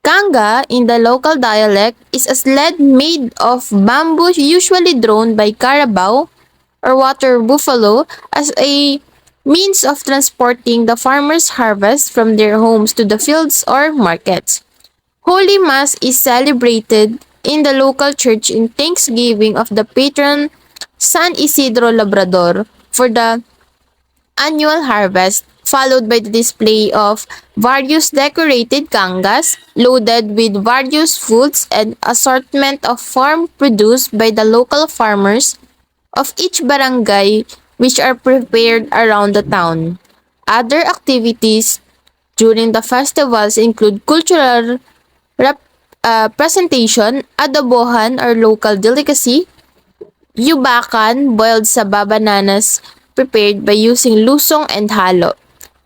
Kanga, in the local dialect, is a sled made of bamboo usually drawn by carabao or water buffalo as a means of transporting the farmers' harvest from their homes to the fields or markets. Holy Mass is celebrated in the local church in thanksgiving of the patron San Isidro Labrador for the annual harvest, followed by the display of various decorated kangas loaded with various foods and assortment of farm produce by the local farmers of each barangay, which are prepared around the town. Other activities during the festivals include cultural presentation, adobohan or local delicacy, yubakan, boiled saba bananas prepared by using lusong and halo,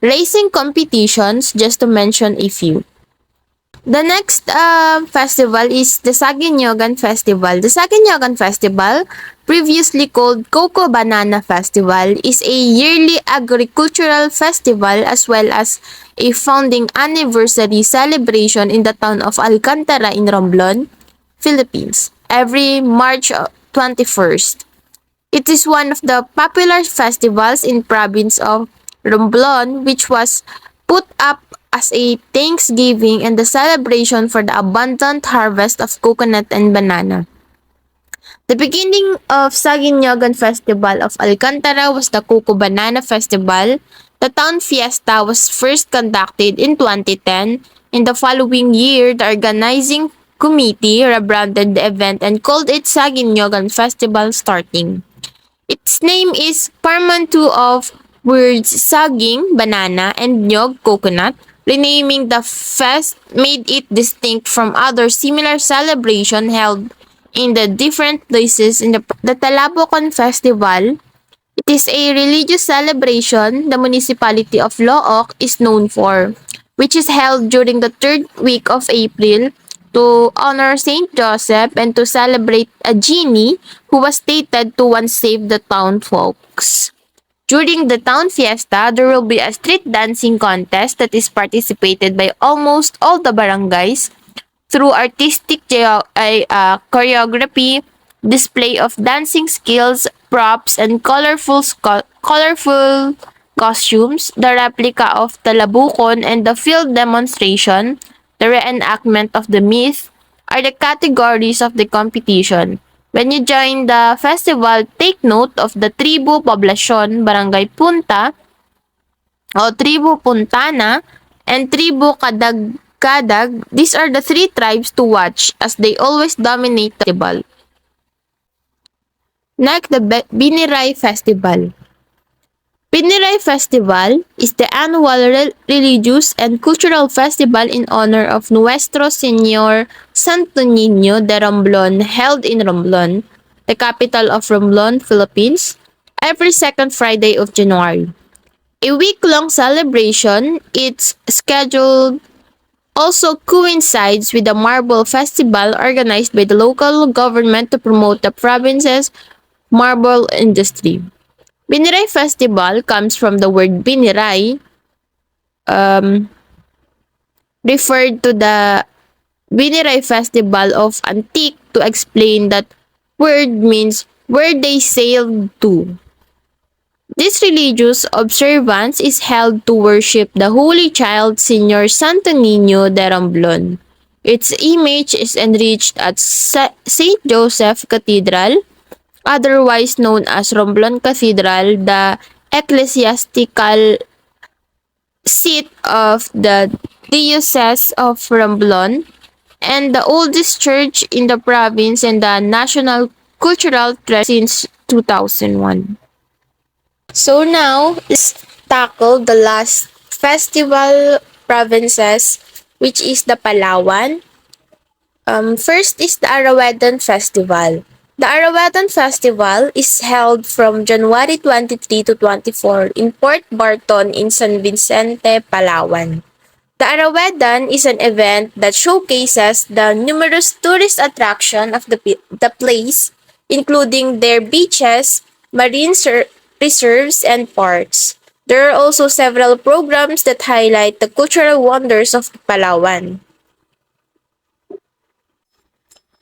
racing competitions, just to mention a few. The next festival is the Saginyogan Festival. The Saginyogan Festival, previously called Coco Banana Festival, is a yearly agricultural festival as well as a founding anniversary celebration in the town of Alcantara in Romblon, Philippines, every March 21st. It is one of the popular festivals in province of Romblon, which was put up as a thanksgiving and the celebration for the abundant harvest of coconut and banana. The beginning of Saginyogan Festival of Alcantara was the Coco Banana Festival. The town fiesta was first conducted in 2010. In the following year, the organizing committee rebranded the event and called it Saginyogan Festival starting. Its name is portmanteau of words saging, banana, and nyog, coconut. Renaming the fest made it distinct from other similar celebrations held in the different places in the Talabocan Festival. It is a religious celebration the municipality of Looc is known for, which is held during the third week of April to honor Saint Joseph and to celebrate a genie who was stated to once save the town folks. During the town fiesta, there will be a street dancing contest that is participated by almost all the barangays through artistic choreography, display of dancing skills, props, and colorful costumes, the replica of Talabukon and the field demonstration, the reenactment of the myth, are the categories of the competition. When you join the festival, take note of the Tribu Poblacion, Barangay Punta, o Tribu Puntana, and Tribu Kadag. These are the three tribes to watch as they always dominate the festival. Next, the Biniray Festival. Piniray Festival is the annual religious and cultural festival in honor of Nuestro Señor Santo Niño de Romblon held in Romblon, the capital of Romblon, Philippines, every second Friday of January. A week-long celebration, it's scheduled also coincides with the Marble Festival organized by the local government to promote the province's marble industry. Biniray Festival comes from the word biniray, referred to the Biniray Festival of Antique to explain that word means where they sailed to. This religious observance is held to worship the Holy Child Señor Santo Niño de Romblon. Its image is enriched at St. Joseph Cathedral, otherwise known as Romblon Cathedral, the ecclesiastical seat of the Diocese of Romblon, and the oldest church in the province and the national cultural treasure since 2001. So now, let's tackle the last festival provinces, which is the Palawan. First is the Arawetan Festival. The Arawetan Festival is held from January 23 to 24 in Port Barton in San Vicente, Palawan. The Arawetan is an event that showcases the numerous tourist attractions of the place, including their beaches, marine reserves, and parks. There are also several programs that highlight the cultural wonders of Palawan.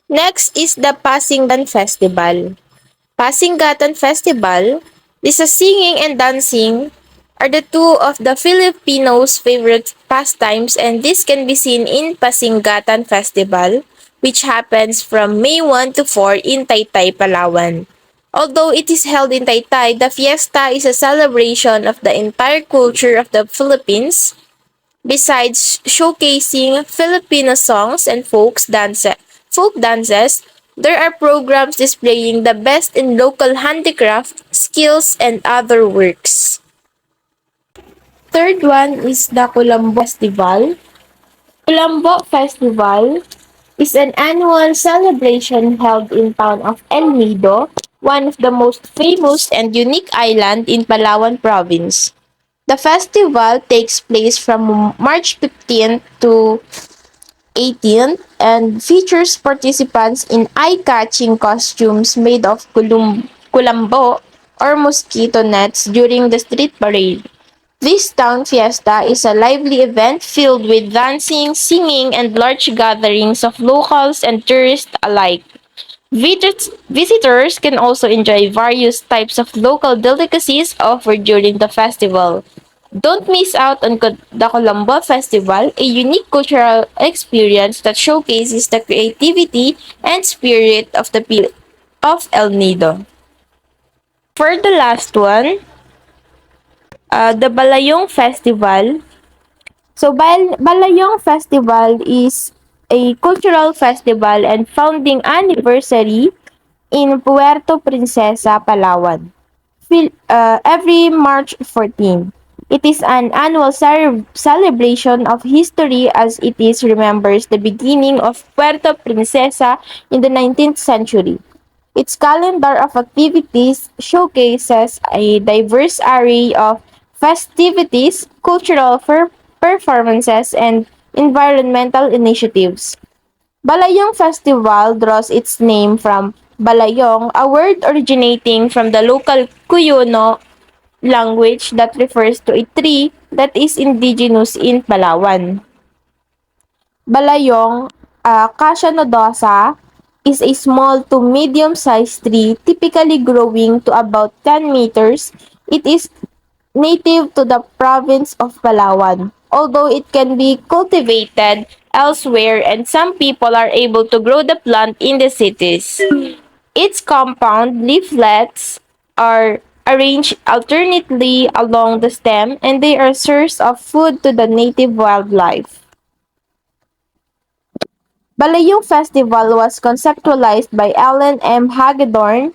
Next is the Pasingatan Festival. Pasingatan Festival is a singing and dancing are the two of the Filipinos' favorite pastimes, and this can be seen in Pasingatan Festival, which happens from May 1 to 4 in Taytay, Palawan. Although it is held in Taytay, the fiesta is a celebration of the entire culture of the Philippines. Besides showcasing Filipino songs and folk dances, there are programs displaying the best in local handicraft, skills, and other works. Third one is the Kulambo Festival. Kulambo Festival is an annual celebration held in town of El Nido, one of the most famous and unique island in Palawan province. The festival takes place from March 15th to 18th and features participants in eye-catching costumes made of kulambo or mosquito nets during the street parade. This town fiesta is a lively event filled with dancing, singing, and large gatherings of locals and tourists alike. Visitors can also enjoy various types of local delicacies offered during the festival. Don't miss out on the Colombo Festival, a unique cultural experience that showcases the creativity and spirit of the people of El Nido. For the last one, the Balayong Festival. So, Balayong Festival is a cultural festival and founding anniversary in Puerto Princesa, Palawan. Every March 14. It is an annual celebration of history as it is remembers the beginning of Puerto Princesa in the 19th century. Its calendar of activities showcases a diverse array of festivities, cultural performances, and environmental initiatives. Balayong Festival draws its name from balayong, a word originating from the local Cuyono language that refers to a tree that is indigenous in Palawan. Balayong Acacia nodosa is a small to medium-sized tree typically growing to about 10 meters. It is native to the province of Palawan, although it can be cultivated elsewhere and some people are able to grow the plant in the cities. Its compound leaflets are arranged alternately along the stem and they are source of food to the native wildlife. Balayong Festival was conceptualized by Ellen M. Hagedorn.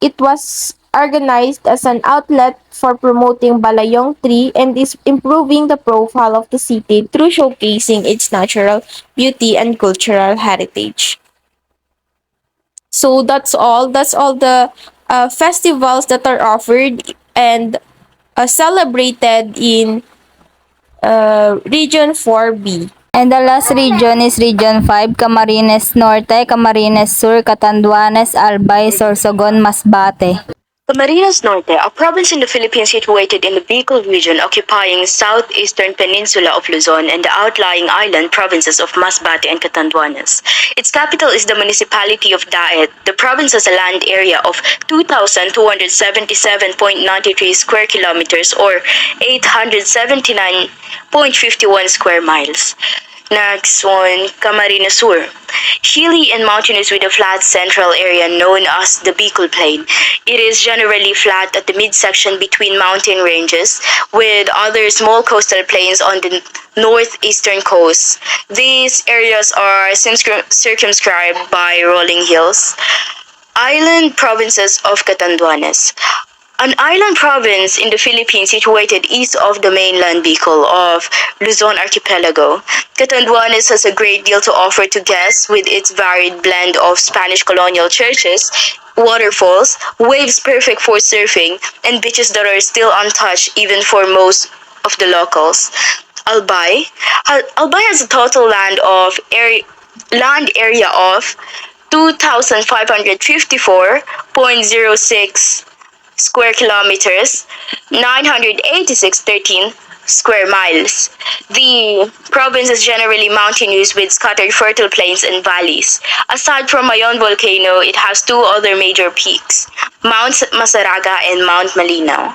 It was organized as an outlet for promoting Balayong Tree and is improving the profile of the city through showcasing its natural beauty and cultural heritage. So that's all. That's all the festivals that are offered and celebrated in Region 4B. And the last region is Region 5, Camarines Norte, Camarines Sur, Catanduanes, Albay, Sorsogon, Masbate. Camarines Norte, a province in the Philippines situated in the Bicol region occupying southeastern peninsula of Luzon and the outlying island provinces of Masbate and Catanduanes. Its capital is the municipality of Daet. The province has a land area of 2,277.93 square kilometers or 879.51 square miles. Next one, Camarines Sur. Hilly and mountainous with a flat central area known as the Bicol Plain. It is generally flat at the midsection between mountain ranges, with other small coastal plains on the northeastern coast. These areas are circumscribed by rolling hills. Island provinces of Catanduanes. An island province in the Philippines situated east of the mainland Bicol of Luzon archipelago. Catanduanes has a great deal to offer to guests with its varied blend of Spanish colonial churches, waterfalls, waves perfect for surfing, and beaches that are still untouched even for most of the locals. Albay has a total land area of 2,554.06 square kilometers, 986.13 square miles. The province is generally mountainous with scattered fertile plains and valleys. Aside from Mayon volcano, it has two other major peaks, Mount Masaraga and Mount Malinaw.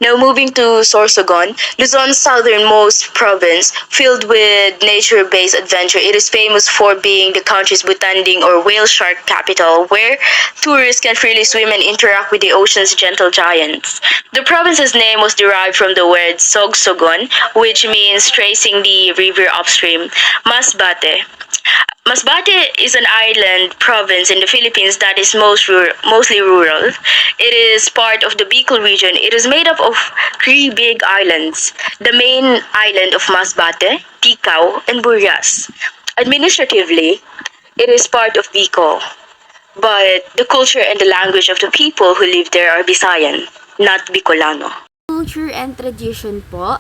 Now moving to Sorsogon, Luzon's southernmost province, filled with nature-based adventure. It is famous for being the country's butanding or whale shark capital, where tourists can freely swim and interact with the ocean's gentle giants. The province's name was derived from the word Sogsogon, which means tracing the river upstream. Masbate is an island province in the Philippines that is mostly rural. It is part of the Bicol region. It is made up of three big islands: the main island of Masbate, Ticao, and Burias. Administratively, it is part of Bicol, but the culture and the language of the people who live there are Visayan, not Bicolano. Culture and tradition po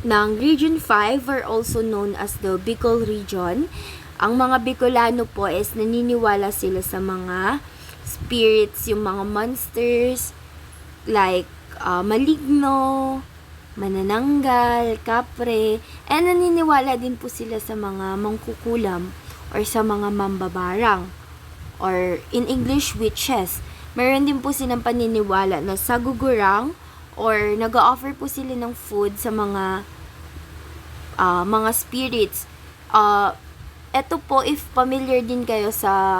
ng Region 5 are also known as the Bicol region. Ang mga Bicolano po is naniniwala sila sa mga spirits, yung mga monsters like maligno, manananggal, kapre, and naniniwala din po sila sa mga mangkukulam or sa mga mambabarang or in English witches. Meron din po silang paniniwala na sagugurang or nag-offer po sila ng food sa mga spirits. Ito po, if familiar din kayo sa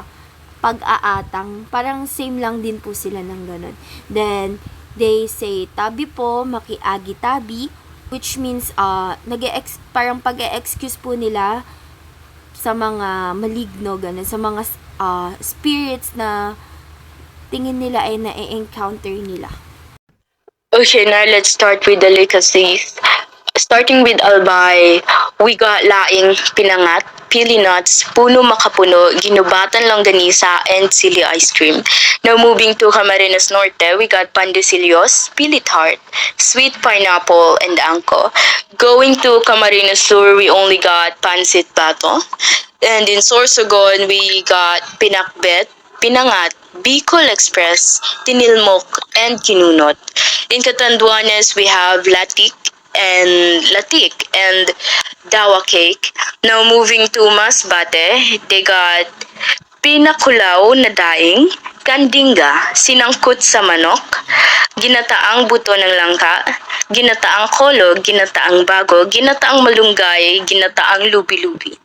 pag-aatang, parang same lang din po sila ng ganun. Then, they say, tabi po, makiagi tabi, which means, parang pag-excuse po nila sa mga maligno, ganun, sa mga spirits na tingin nila ay na-encounter nila. Okay, now let's start with the delicacies. Starting with Albay, we got laing pinangat, pili nuts, puno makapuno, ginubatan longganisa, and sili ice cream. Now moving to Camarines Norte, we got pandecillos, pili tart, sweet pineapple, and angko. Going to Camarines Sur, we only got pancit bato. And in Sorsogon, we got pinakbet, pinangat, Bicol Express, tinilmok, and kinunot. In Catanduanes, we have latik and dawa cake. Now moving to Masbate, they got pinakulaw na daing, kandinga, sinangkut sa manok, ginataang buto ng langka, ginataang kolog, ginataang bago, ginataang malunggay, ginataang lubi-lubi.